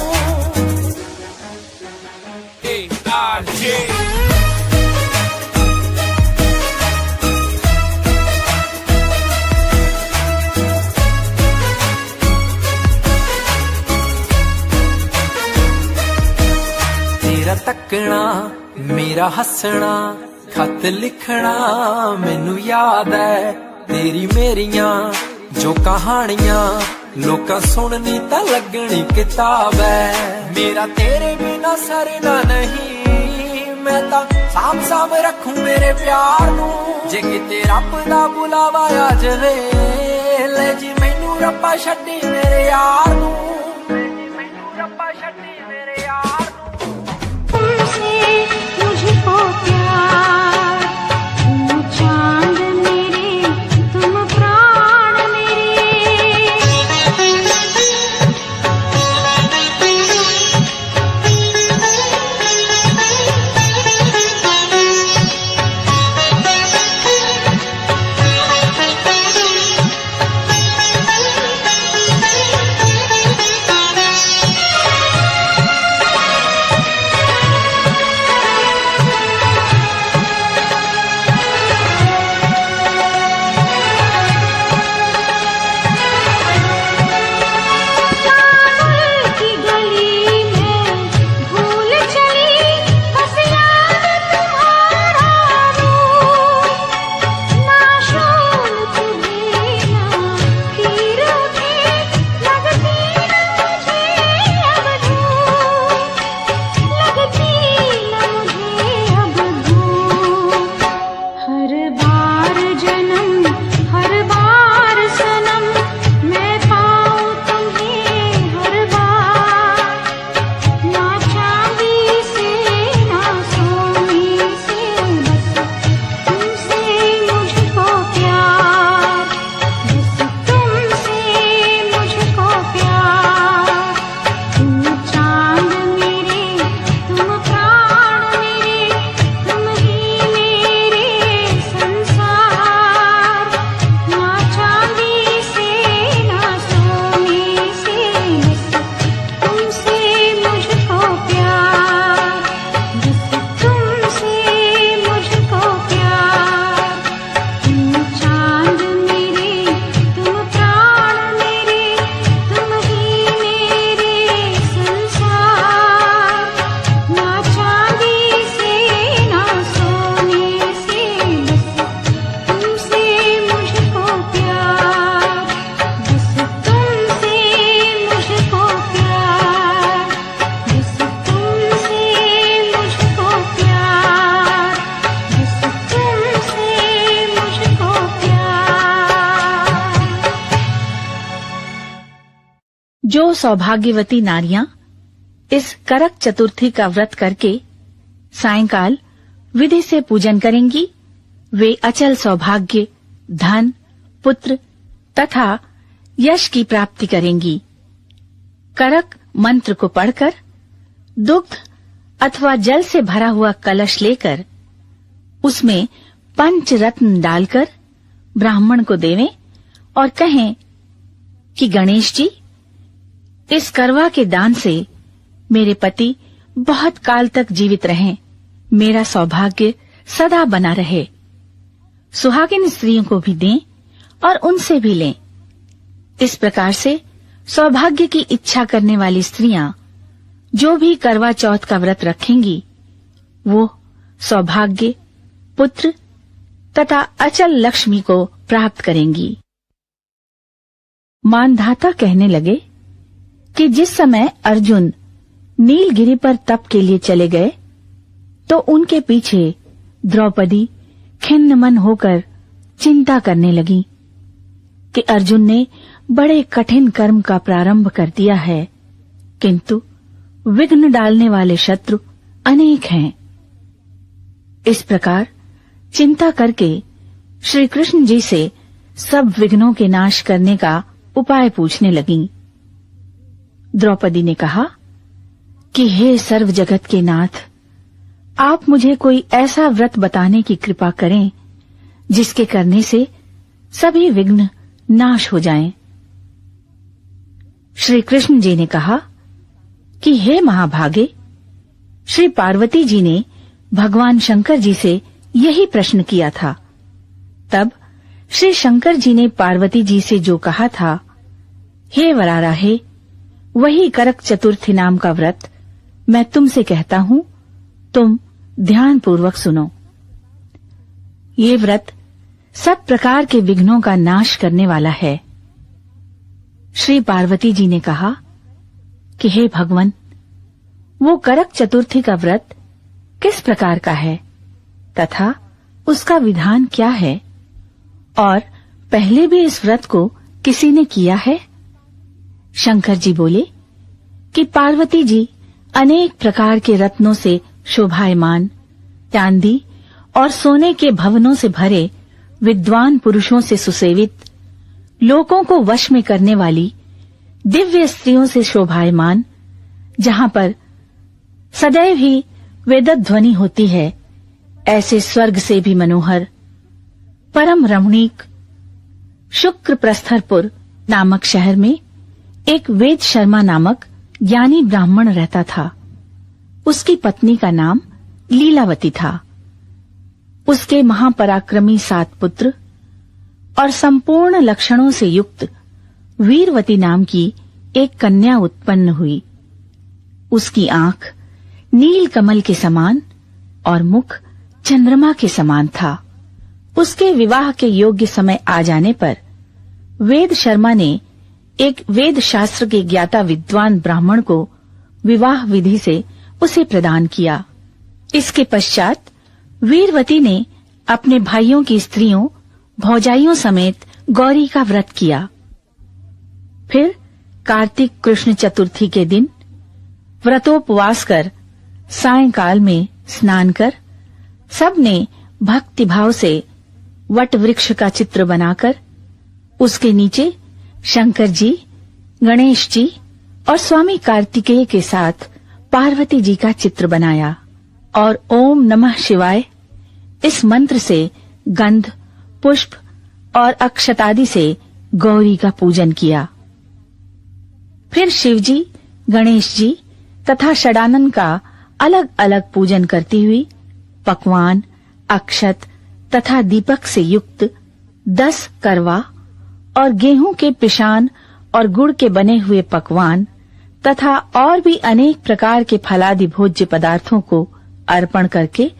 तेरा तकना मेरा हसना, खत लिखना मैनू याद है, तेरी मेरियां जो कहानियां लोका सुननी ता लगनी किताब है, मेरा तेरे बिना सरना नहीं, मैं ता साम रखूं मेरे प्यार नू, जे किते रब दा बुलावा आ जावे, ले जी मैनू रब्बा छड्डी मेरे यार नू,
तुमसे मुझको प्यार, तुम चांद मेरे तुम प्राण मेरे,
जो सौभाग्यवती नारियां इस करक चतुर्थी का व्रत करके सायंकाल विधि से पूजन करेंगी, वे अचल सौभाग्य, धन, पुत्र तथा यश की प्राप्ति करेंगी। करक मंत्र को पढ़कर दुग्ध अथवा जल से भरा हुआ कलश लेकर उसमें पंचरत्न डालकर ब्राह्मण को देवें और कहें कि गणेश जी, इस करवा के दान से मेरे पति बहुत काल तक जीवित रहें, मेरा सौभाग्य सदा बना रहे। सुहागिन स्त्रियों को भी दें और उनसे भी लें। इस प्रकार से सौभाग्य की इच्छा करने वाली स्त्रियां जो भी करवा चौथ का व्रत रखेंगी, वो सौभाग्य, पुत्र तथा अचल लक्ष्मी को प्राप्त करेंगी। मानधाता कहने लगे कि जिस समय अर्जुन नीलगिरी पर तप के लिए चले गए तो उनके पीछे द्रौपदी खिन्न मन होकर चिंता करने लगी कि अर्जुन ने बड़े कठिन कर्म का प्रारंभ कर दिया है, किंतु विघ्न डालने वाले शत्रु अनेक हैं। इस प्रकार चिंता करके श्री कृष्ण जी से सब विघ्नों के नाश करने का उपाय पूछने लगीं। द्रौपदी ने कहा कि हे सर्व जगत के नाथ, आप मुझे कोई ऐसा व्रत बताने की कृपा करें जिसके करने से सभी विघ्न नाश हो जाएं। श्री कृष्ण जी ने कहा कि हे महाभागे, श्री पार्वती जी ने भगवान शंकर जी से यही प्रश्न किया था। तब श्री शंकर जी ने पार्वती जी से जो कहा था, हे वराराहे, वही करक चतुर्थी नाम का व्रत मैं तुमसे कहता हूं, तुम ध्यान पूर्वक सुनो। ये व्रत सब प्रकार के विघ्नों का नाश करने वाला है। श्री पार्वती जी ने कहा कि हे भगवान, वो करक चतुर्थी का व्रत किस प्रकार का है तथा उसका विधान क्या है, और पहले भी इस व्रत को किसी ने किया है? शंकर जी बोले कि पार्वती जी अनेक प्रकार के रत्नों से शोभायमान, चांदी और सोने के भवनों से भरे, विद्वान पुरुषों से सुसेवित, लोगों को वश में करने वाली दिव्य स्त्रियों से शोभायमान, जहां पर सदैव ही वेदध्वनि होती है, ऐसे स्वर्ग से भी मनोहर, परम रमणीक शुक्र प्रस्थरपुर नामक शहर में एक वेद शर्मा नामक ज्ञानी ब्राह्मण रहता था। उसकी पत्नी का नाम लीलावती था। उसके महापराक्रमी 7 पुत्र और संपूर्ण लक्षणों से युक्त वीरवती नाम की एक कन्या उत्पन्न हुई। उसकी आंख नील कमल के समान और मुख चंद्रमा के समान था। उसके विवाह के योग्य समय आ जाने पर वेद शर्मा ने एक वेद शास्त्र के ज्ञाता विद्वान ब्राह्मण को विवाह विधि से उसे प्रदान किया। इसके पश्चात वीरवती ने अपने भाइयों की स्त्रियों, भौजाइयों समेत गौरी का व्रत किया। फिर कार्तिक कृष्ण चतुर्थी के दिन व्रतोपवास कर सायंकाल में स्नान कर सबने भक्तिभाव से वट वृक्ष का चित्र बनाकर उसके नीचे शंकर जी, गणेश जी और स्वामी कार्तिकेय के साथ पार्वती जी का चित्र बनाया और ओम नमः शिवाय इस मंत्र से गंध, पुष्प और अक्षतादि से गौरी का पूजन किया। फिर शिवजी, गणेश जी तथा षडानन का अलग अलग पूजन करती हुई पकवान, अक्षत तथा दीपक से युक्त 10 करवा और गेहूं के पिशान और गुड़ के बने हुए पकवान तथा और भी अनेक प्रकार के फलादि भोज्य पदार्थों को अर्पण करके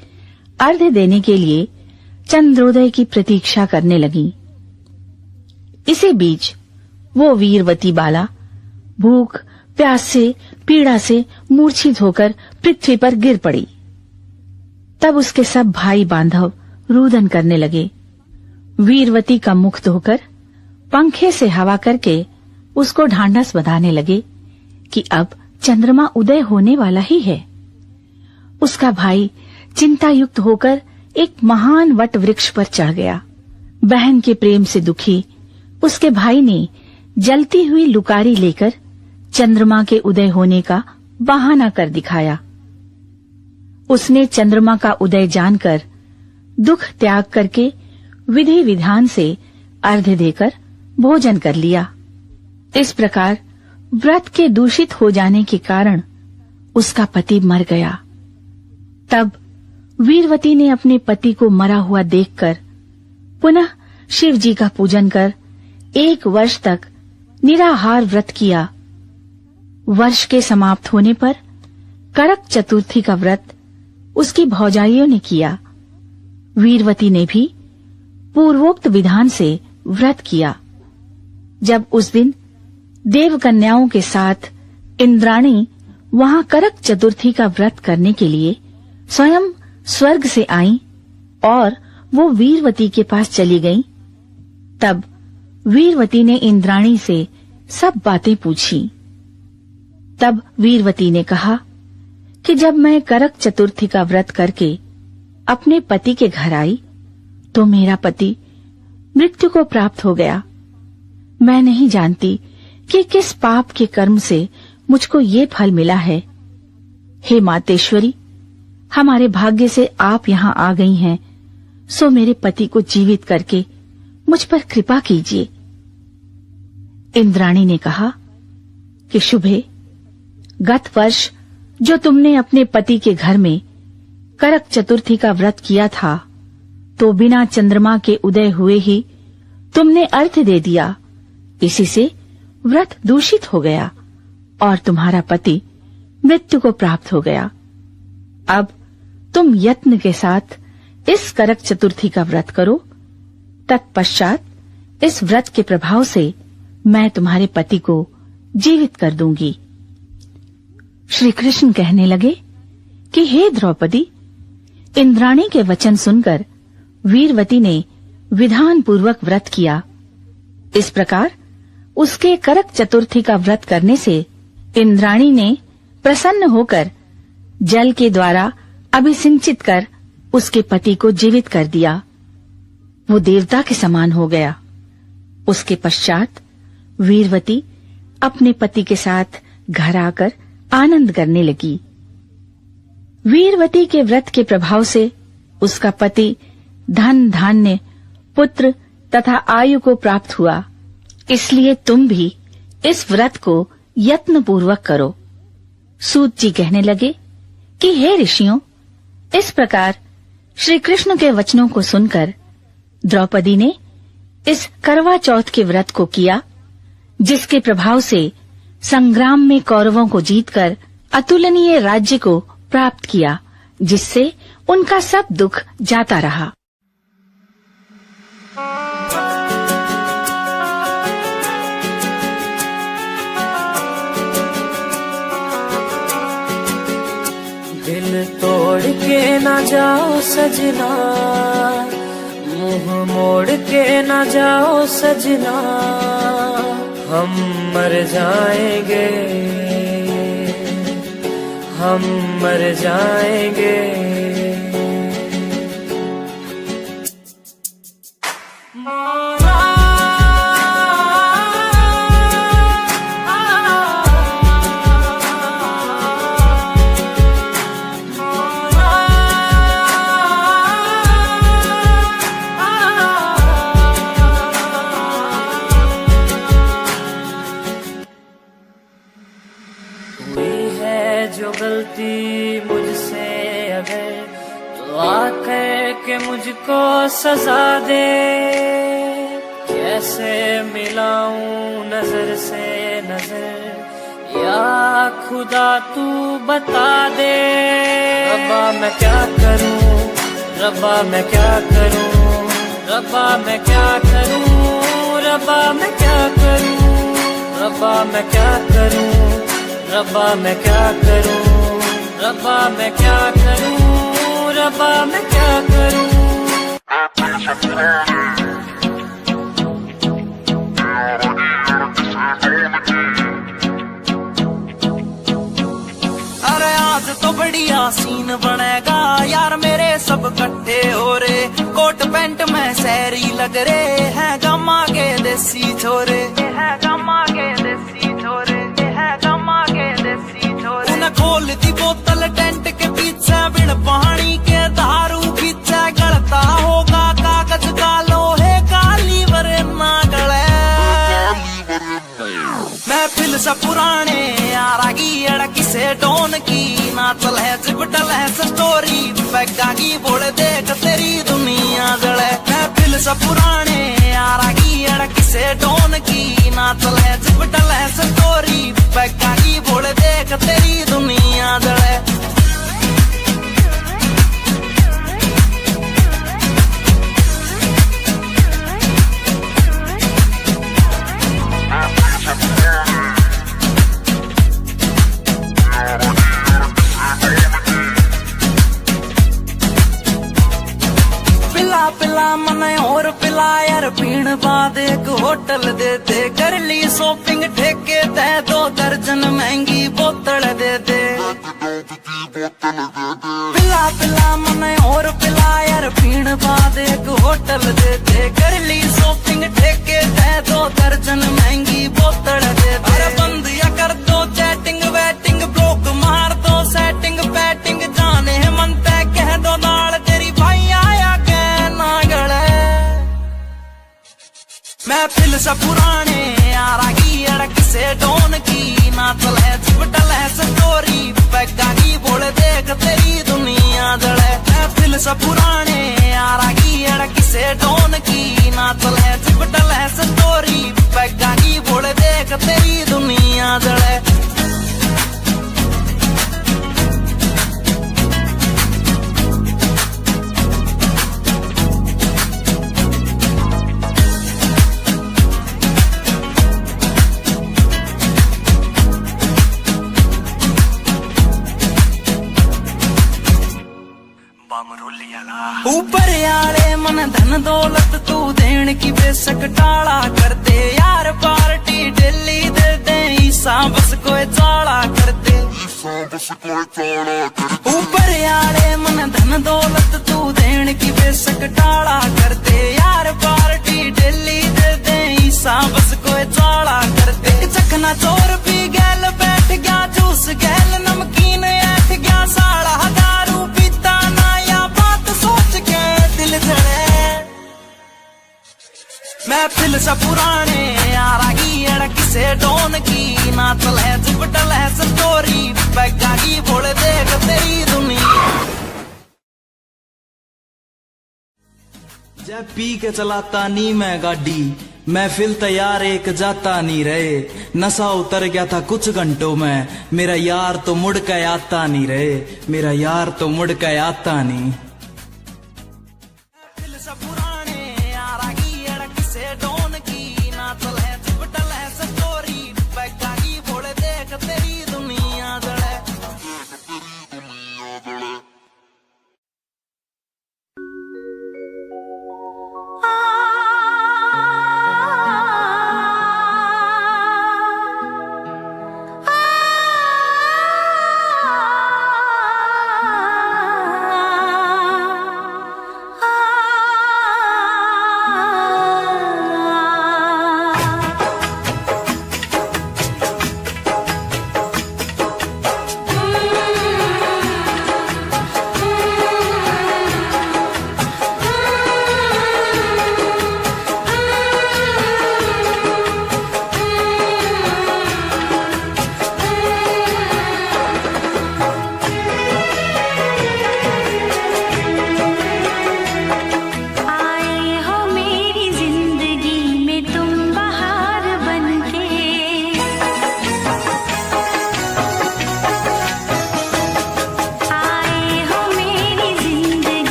अर्घ्य देने के लिए चंद्रोदय की प्रतीक्षा करने लगी। इसी बीच वो वीरवती बाला भूख, प्यास से, पीड़ा से मूर्छित होकर पृथ्वी पर गिर पड़ी। तब उसके सब भाई बांधव रुदन करने लगे। वीरवती का मुख धोकर पंखे से हवा करके उसको ढांढस बंधाने लगे कि अब चंद्रमा उदय होने वाला ही है। उसका भाई चिंतायुक्त होकर एक महान वट वृक्ष पर चढ़ गया। बहन के प्रेम से दुखी उसके भाई ने जलती हुई लुकारी लेकर चंद्रमा के उदय होने का बहाना कर दिखाया। उसने चंद्रमा का उदय जानकर दुख त्याग करके विधि विधान से अर्घ्य देकर भोजन कर लिया। इस प्रकार व्रत के दूषित हो जाने के कारण उसका पति मर गया। तब वीरवती ने अपने पति को मरा हुआ देखकर पुनः शिव जी का पूजन कर 1 वर्ष तक निराहार व्रत किया। वर्ष के समाप्त होने पर करक चतुर्थी का व्रत उसकी भौजाइयों ने किया। वीरवती ने भी पूर्वोक्त विधान से व्रत किया। जब उस दिन देवकन्याओं के साथ इंद्राणी वहां करक चतुर्थी का व्रत करने के लिए स्वयं स्वर्ग से आईं और वो वीरवती के पास चली गईं, तब वीरवती ने इंद्राणी से सब बातें पूछी। तब वीरवती ने कहा कि जब मैं करक चतुर्थी का व्रत करके अपने पति के घर आई तो मेरा पति मृत्यु को प्राप्त हो गया। मैं नहीं जानती कि किस पाप के कर्म से मुझको ये फल मिला है। हे मातेश्वरी, हमारे भाग्य से आप यहाँ आ गई हैं, सो मेरे पति को जीवित करके मुझ पर कृपा कीजिए। इंद्राणी ने कहा कि शुभे, गत वर्ष जो तुमने अपने पति के घर में करक चतुर्थी का व्रत किया था, तो बिना चंद्रमा के उदय हुए ही तुमने अर्घ्य दे दिया। इसी से व्रत दूषित हो गया और तुम्हारा पति मृत्यु को प्राप्त हो गया। अब तुम यत्न के साथ इस करक चतुर्थी का व्रत करो। तत्पश्चात इस व्रत के प्रभाव से मैं तुम्हारे पति को जीवित कर दूंगी। श्री कृष्ण कहने लगे कि हे द्रौपदी, इंद्राणी के वचन सुनकर वीरवती ने विधान पूर्वक व्रत किया। इस प्रकार उसके करक चतुर्थी का व्रत करने से इंद्राणी ने प्रसन्न होकर जल के द्वारा अभिसिंचित कर उसके पति को जीवित कर दिया। वो देवता के समान हो गया। उसके पश्चात वीरवती अपने पति के साथ घर आकर आनंद करने लगी। वीरवती के व्रत के प्रभाव से उसका पति धन धान्य पुत्र तथा आयु को प्राप्त हुआ। इसलिए तुम भी इस व्रत को यत्न पूर्वक करो। सूत जी कहने लगे कि हे ऋषियों, इस प्रकार श्री कृष्ण के वचनों को सुनकर द्रौपदी ने इस करवा चौथ के व्रत को किया, जिसके प्रभाव से संग्राम में कौरवों को जीतकर अतुलनीय राज्य को प्राप्त किया, जिससे उनका सब दुख जाता रहा।
दिल तोड़ के ना जाओ सजना, मुंह मोड़ के ना जाओ सजना, हम मर जाएंगे, हम मर जाएंगे। जो गलती मुझसे अगर तो आकर के मुझको सजा दे, कैसे मिलाऊं नजर से नजर, या खुदा तू बता दे। रब्बा मैं क्या करूं, रब्बा मैं क्या करूं, रब्बा मैं क्या करूं, रब्बा मैं क्या करूं, रब्बा मैं क्या करूं, रब्बा मैं क्या करूं, रब्बा मैं क्या करूं, रब्बा मैं क्या करूं। में सैरी लग रहे हैं गमा के देसी छोरे, है गमा के देसी छोरे, है गमा के देसी छोरे। उन्हें खोल दी बोतल टेंट के पीछे, बिन पानी के दारू पीछे, गलता होगा कागज का लोहे का लीवर ना गले। महफिल से पुराने यारागी अड़की से डोन की, ना चल है जिपटल है स्टोरी पैगा की, बोल देख तेरी दुनिया जले। महफिल से पुराने यारागी अड़की से डोन की, ना चल है जिपटल है स्टोरी पैगा की, बोल देख तेरी दुनिया जले। पिला मने और पिला यार पीण बाद एक होटल दे दे, कर ली शॉपिंग ठेके दे, 2 दर्जन महंगी बोतल दे दे। पिला पिला मने और पिला यार पीण बाद एक होटल दे दे, कर ली शॉपिंग ठेके दे, 2 दर्जन महंगी बोतल दे दे। अरे बंद या कर दो चैटिंग वेटिंग, ब्लॉक मार दो सेटिंग पैटिंग, जाने मन तय कह दो नाल तेरी भाई आया महफिल से पुराने यारागी अड़क से डोन की, ना चल है चिपटल है स्टोरी पैगा की, बोल देख तेरी दुनिया जले। महफिल से पुराने यारागी अड़क से डोन की, ना चल है चिपटल है स्टोरी पैगा की, बोल देख तेरी दुनिया जले। ऊपर आले मन धन दौलत तू देन की बेशक टाला कर दे, यार पार्टी दिल्ली दे दे, ईसा बस कोई चाला कर दे। ऊपर आले मन धन दौलत तू देन की बेशक टाला कर दे, यार पार्टी दिल्ली दे दे, ईसा बस कोई चाला कर दे। चखना चोर पी गैल बैठ गया, जूस गैल नमकीन ऐठ गया, साड़ा दारू पीता ना या बात सोच के दिल जले। महफिल से पुराने यारागी अड़क से डोन की, ना चल है चिपटल है स्टोरी पैगा की, बोल देख तेरी दुनिया।
जय पी के चलाता नी मैं गाड़ी, महफिल तैयार एक जाता नहीं रहे, नशा उतर गया था कुछ घंटों में, मेरा यार तो मुड़ के आता नहीं रहे, मेरा यार तो मुड़ के आता नहीं।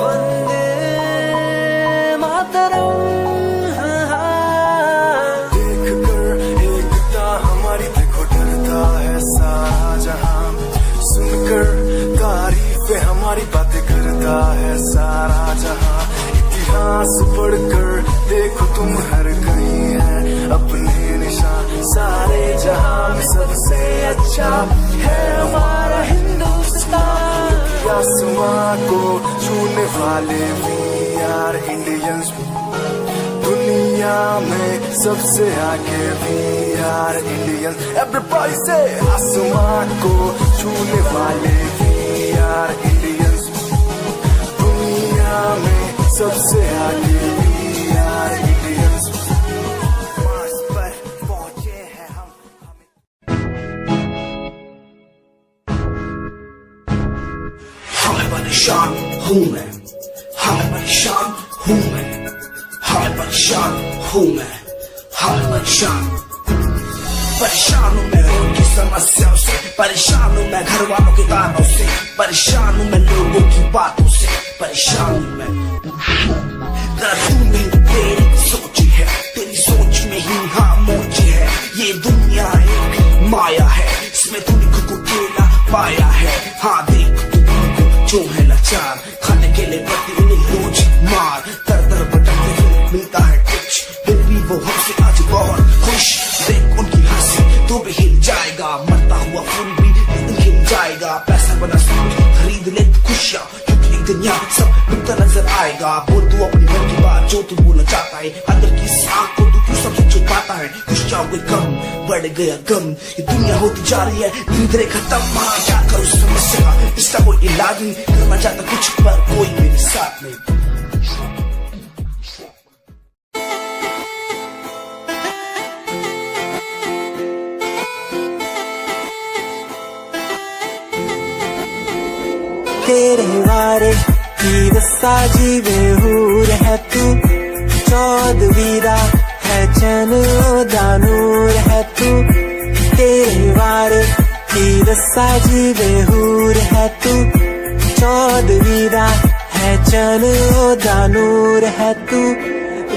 वंदे मातरम।
देख कर एकता हमारी देखो डरता है सारा जहां, सुनकर तारीफें हमारी बातें करता है सारा जहां। इतिहास पढ़कर देखो तुम हर कहीं है अपने निशान, सारे जहां में सबसे अच्छा है हमारा हिंदुस्तान। आसमां को छूने वाले भी यार इंडियंस, दुनिया में सबसे आगे भी यार इंडियंस। एवरीबॉडी से आसमां को छूने वाले भी यार इंडियंस, दुनिया में सबसे आगे भी यार इंडियंस। मार्स पर पहुंचे हैं हम।
हाय परेशान हूँ मैं, हाय परेशान हूँ मैं, हाय परेशान हूँ मैं, हाय परेशान। परेशान हूँ मैं उनकी समस्याओं से, परेशान हूँ मैं घर वालों के तानों से, परेशान हूँ मैं लोगों की बातों से, परेशान हूँ मैं। तू भी तेरी सोच है, तेरी सोच में ही खामोशी है। ये दुनिया एक माया है, इसमें तूने खुद को अकेला पाया है। हाँ देख तू जो है लाचार, खाने के लिए पड़ती उन्हें रोज मार। दर दर भटकते हुए मिलता है कुछ, फिर भी वो हमसे आज बहुत खुश। देख उनकी हंसी तो भी हिल जाएगा, मरता हुआ फूल भी हिल जाएगा। पैसा बना सब खरीद ले खुशियाँ, क्योंकि एक दिन यहाँ सब मिलता नजर आएगा। बोल तू अपनी मन की बात जो तू बोलना चाहता है, अंदर की सांख को तू क्यों सबसे छुपाता है। खुशियाँ हुई कम, बढ़ गया गम, ये दुनिया होती जा रही है धीरे धीरे खत्म। हाँ क्या करूँ समस्या का, इसका कोई इलाज नहीं, करना चाहता कुछ पर कोई मेरे साथ नहीं।
तेरे वारे की दस्ता जीवे हूर है तू, चौदवीरा है चैन दानूर है तू। तेरे वारे की दस्ता जीवे हूर है तू, चौदवीरा है चैन दानूर है तू।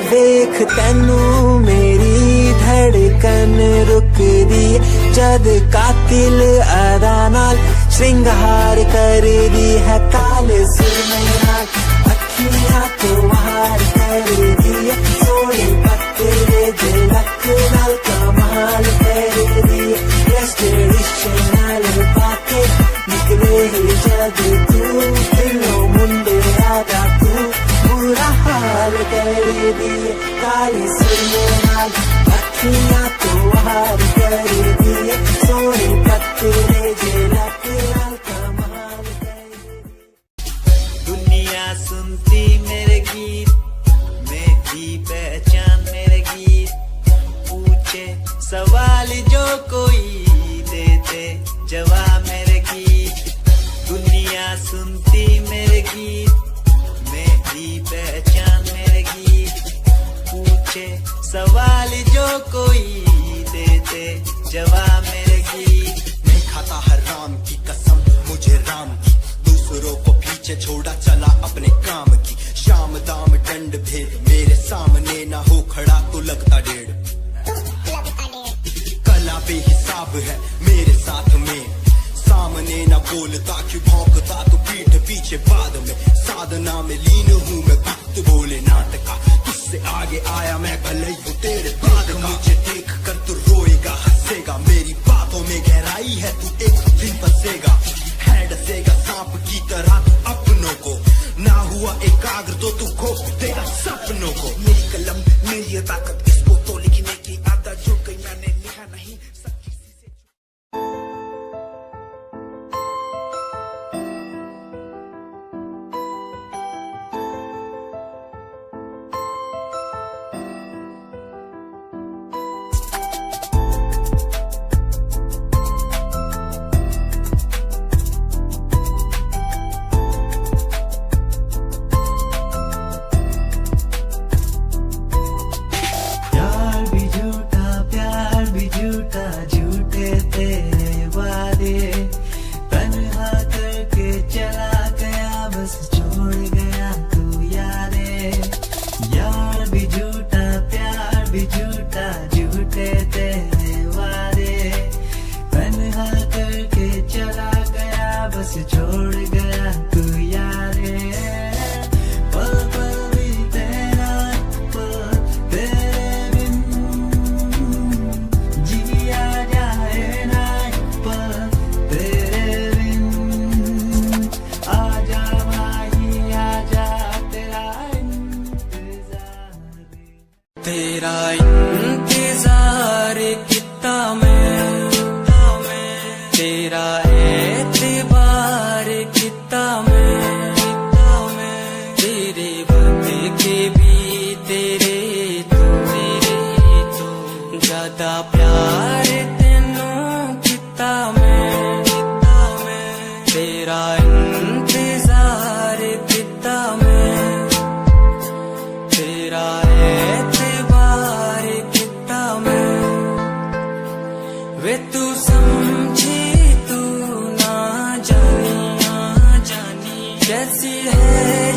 देख तैनू मेरी धड़कन रुक दी, जद कातिल अदा नाल श्रृंगार कर दी है। काले सुरमई नाल अखियां तो हार कर दी है, सोने पत्ते झलक नाल कमाल कर दी है। ट्रेडिशनल पाके निकले ही जद तू, दिलों मुंडे आगा तू बुरा हाल कर दी है। काले सुरमई नाल अखियां तो हार कर दी है, सोने पत्ते झलक नाल कमाल कर दी।
दुनिया सुनती मेरे गीत, मेरी पहचान मेरे गीत। पूछे सवाल जो कोई, देते जवाब मेरे गीत। दुनिया सुनती मेरे गीत, मेरी पहचान मेरे गीत। पूछे सवाल जो कोई, देते जवाब मेरे गीत।
मैं खाता हर राम की कसम, मुझे राम की, दूसरों को पीछे छोड़ा चला अपने काम की। शाम दाम दंड भेद मेरे सामने ना हो खड़ा तो लगता डेढ़। कला बेहिसाब है मेरे साथ में, सामने ना बोलता क्यों भौंकता तो पीठ पीछे बाद में। साधना में लीन हूँ मैं भक्त बोले नाटका, तुझसे आगे आया मैं भले हूँ तेरे बाद का। मुझे देख कर तू रोएगा हंसेगा, मेरी बातों में गहराई है तू एक दिन फंसेगा। है डसेगा सांप की तरह तू अपनों को, ना हुआ एकाग्र तो तू खो देगा सपनों को। मेरी कलम मेरी ताकत, इसको तो लिखने की आदत जो कहीं मैंने लिखा नहीं।
तेरा इंतजार कितना मैं, तेरा एतबार कितना मैं, तेरे बदले भी तेरे तो ज्यादा प्यार तेनों कितना मैं, तेरा इंतजार कितना मैं, तेरा एतबार कितना मैं। वे तू समझी तू ना जानी कैसी है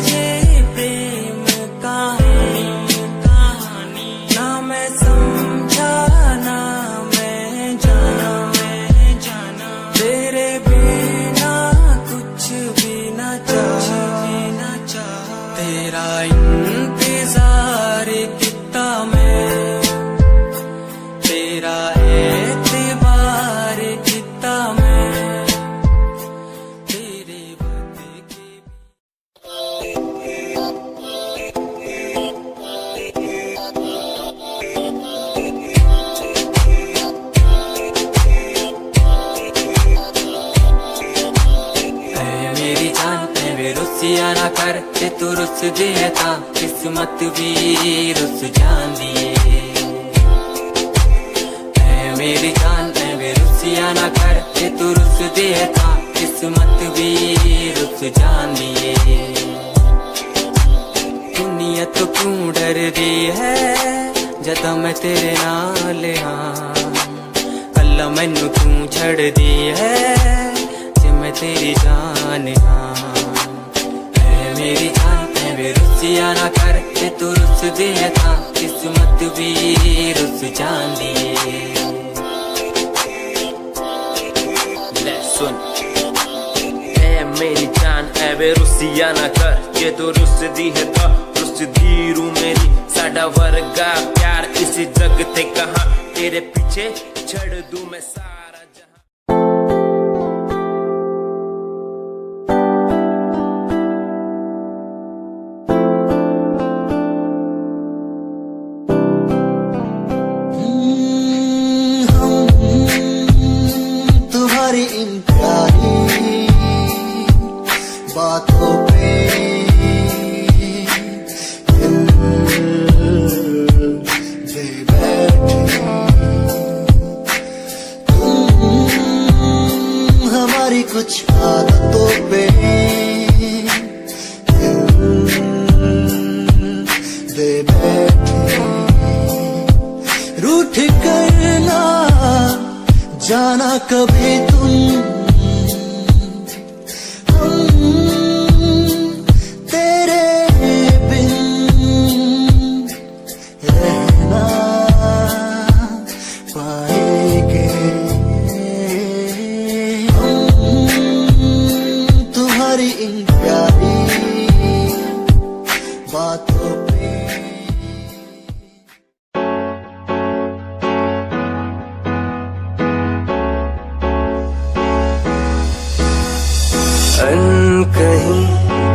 ये प्रेम कहानी, ना मैं समझा ना मैं जाना, तेरे बिना कुछ भी ना चाह, तेरा इंतजार कितना मैं, तेरा एतबार कितना मैं, तेरे बदले मेरी जान पे वे रुसिया ना कर, ते तू रुस दिए था किस्मत भी रुस जान दिए। मेरी जान पे वे रुसिया ना कर, ते तू रुस दिए था किस्मत भी रुस जान दिए। दुनिया तो क्यों डर रही है जदा मैं तेरे नाल हाँ, कल्ला मैनू तू छड़ दी है मैं तेरी जान हाँ। मेरी जान पे रुसिया ना कर, ते तू रुस दिए था किस्मत भी रुस जान दिए।
ले सुन मेरी जान वे रुसिया ना कर, जे तू रुस दी है तो रुस धीरू मेरी, साडा वर्गा प्यार इस जग ते कहां, तेरे पीछे छड़ दूं मैं सारा जहां।
तुम्हारी इन प्यारी बातों पे दिल दे बैठे, तुम हमारी कुछ आदतों पे दिल दे बैठे, रूठ करना जाना कभी तुम, हम तेरे बिन रहना पाएंगे, हम तुम्हारी इन प्यारी बातों पे। कहीं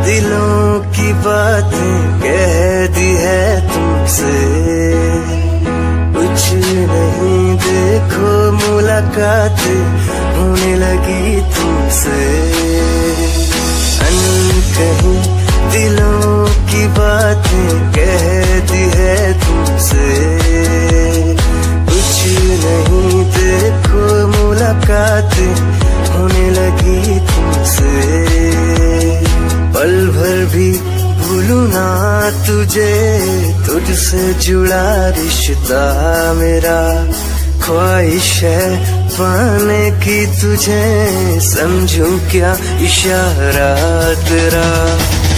दिलों की बातें कह दी है तुमसे, कुछ नहीं देखो मुलाकात होने लगी तुमसे। कहीं दिलों की बातें कह दी है तुमसे, कुछ नहीं देखो मुलाकात होने लगी तुमसे। पल भर भी भूलूं ना तुझे, तुझसे जुड़ा रिश्ता मेरा, ख्वाहिश है पाने की तुझे, समझूं क्या इशारा तेरा।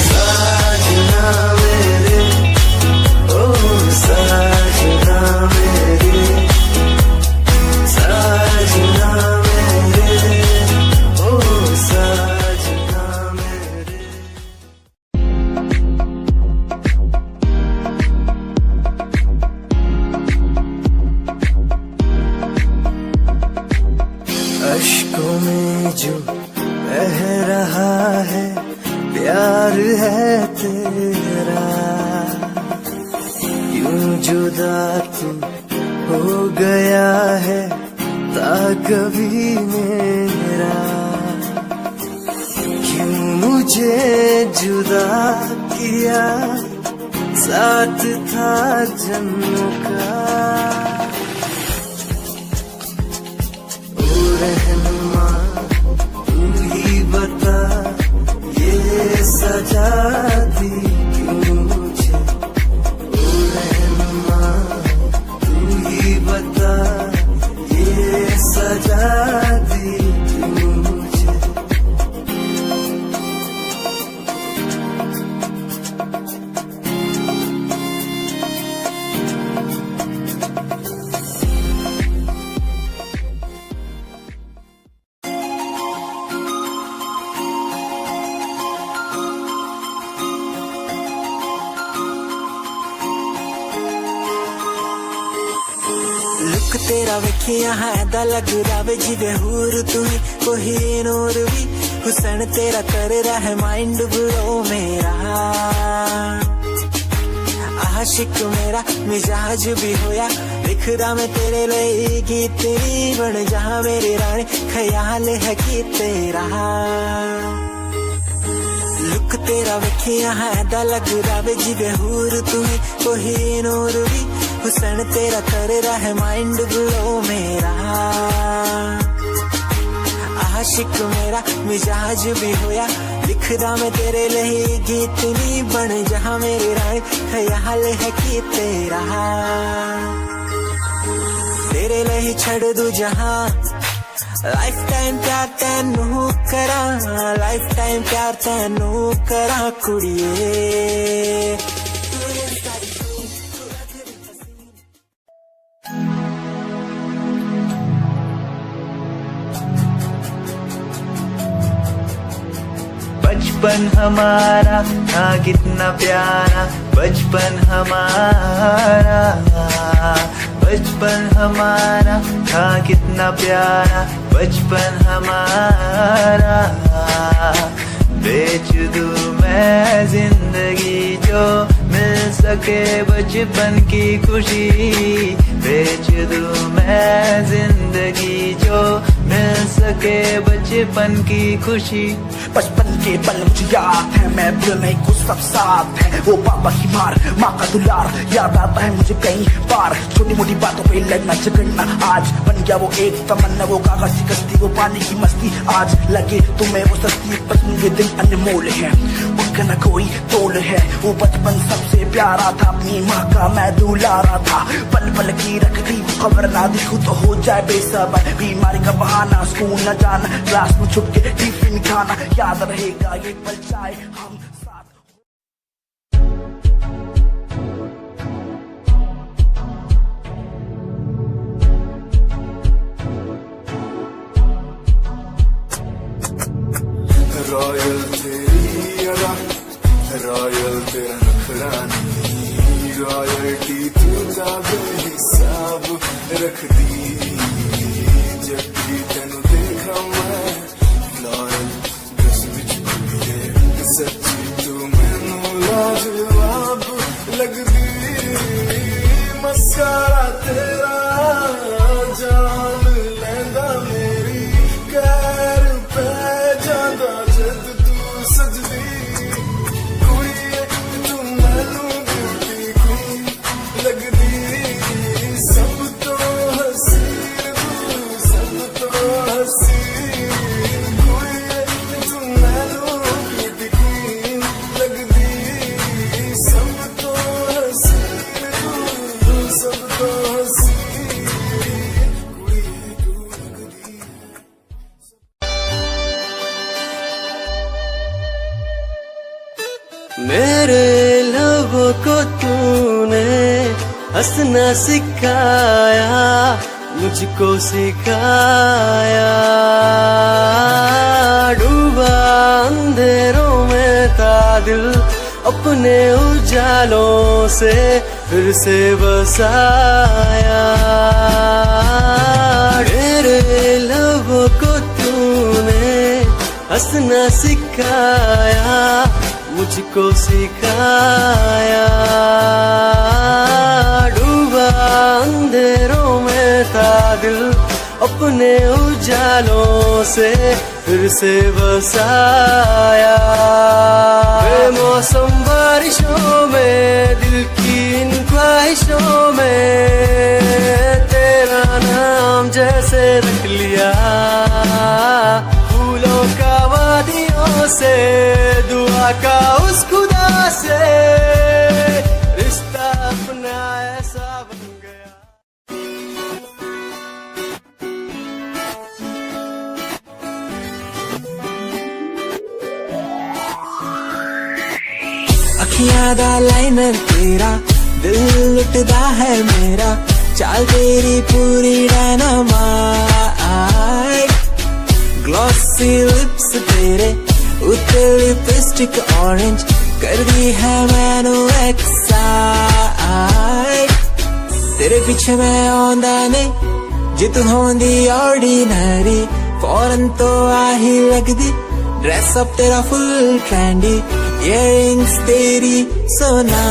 साजना मेरे ओ साजना मेरे, साजना मेरे ओ साजना मेरे। अश्कों में जो बह रहा है प्यार जुदा तू हो गया है ता कभी मेरा, क्यों मुझे जुदा किया साथ था जन्मों का। ओ रहनुमा तू ही बता ये सजा दी क्यों मुझे, ओ रहनुमा तू ही बता ये सजा दी क्यों मुझे।
लुक तेरा वेखिया है दा लग रहा जिवे हूर तू ही कोई नूर भी, हुसन तेरा कर रहा है माइंड ब्लो मेरा, आशिक मेरा मिजाज भी होया लिखदा मैं तेरे लिए गीत तेरी बन जा मेरी रानी ख्याल है कि तेरा। लुक तेरा वेखिया है दा लग रहा जिवे हूर तू ही कोई नूर भी, हुसन तेरा कर रहा है माइंड ब्लो मेरा, आशिक मेरा मिजाज भी होया लिखदा मैं तेरे लिए गीत नी बन जा मेरी रानी ख्याल है कि तेरा। तेरे लिए छड़ दू जहां लाइफ टाइम प्यार तैनू करा, लाइफ टाइम प्यार तैनू करा कुड़िए।
बचपन हमारा था कितना प्यारा, बचपन हमारा, बचपन हमारा था कितना प्यारा, बचपन हमारा। बेच दूं मैं जिंदगी जो मिल सके बचपन की खुशी, बेच दूं मैं जिंदगी जो मिल सके बचपन की खुशी।
बचपन के पल मुझे याद है, मैं भूलने को सब साथ है, वो पापा की मार माँ का दुलार याद आता है मुझे कई बार, छोटी मोटी बातों पे लड़ना झगड़ना आज बन गया वो एक तमन्ना, वो कागज की कश्ती वो पानी की मस्ती, आज लगे तुम्हें वो सस्ती बचपन के दिन अनमोल है, उनका न कोई तोल है। वो बचपन सबसे प्यारा था, अपनी माँ का मैं दुलारा था, पल पल की रखती खबर ना दिखूं तो हो जाए बेसबर, बीमारी का बहाना स्कूल न जाना, क्लास में छुप के टिफिन खाना, याद रहेगा ये पल चाहे हम साथ।
रॉयल तेरी अदा, रॉयल तेरा नखरानी, रॉयल्टी तू जाबे हिसाब रख दी, जब भी तेनू देखा मैं लॉयल दस विच पड़िए, सच्ची तू मैनू लाजवाब लगदी, मस्कारा तेरा जान लैंदा मेरी, कैर पै जांदा जद तू सजदी, कुड़िए तू मैनू ब्यूटी क्वीन लगदी, सब तो हसीन तू सब तो हसीन, कुड़िए तू मैनू ब्यूटी क्वीन लगदी, सब तो हसीन तू सब तो हसीन, कुड़िए तू लगदी।
मेरे लबों को तूने हंसना सिखाया, मुझको सिखाया, डूबा अंधेरों में था दिल, अपने उजालों से फिर से बसाया, मेरे लबों को तूने हंसना सिखाया, मुझको सिखाया, अपने उजालों से फिर से बसाया। बेमौसम बारिशों में दिल की इन ख्वाहिशों में तेरा नाम जैसे रख लिया। फूलों का वादियों से दुआ का उस खुदा से रिश्ता अपना ऐसा बन गया।
अखियां दा लाइनर तेरा दिल लुटदा है मेरा। चाल तेरी पूरी डायनामाइट। ग्लॉसी लिप्स तेरे उत्ते लिपस्टिक ऑरेंज कर दी है मैनू एक्साइट। तेरे पीछे मैं आंदा नहीं जे तू होंदी ऑर्डिनरी। फौरन तो आही लगदी ड्रेस अप तेरा फुल ट्रेंडी। इयररिंग्स तेरी सोना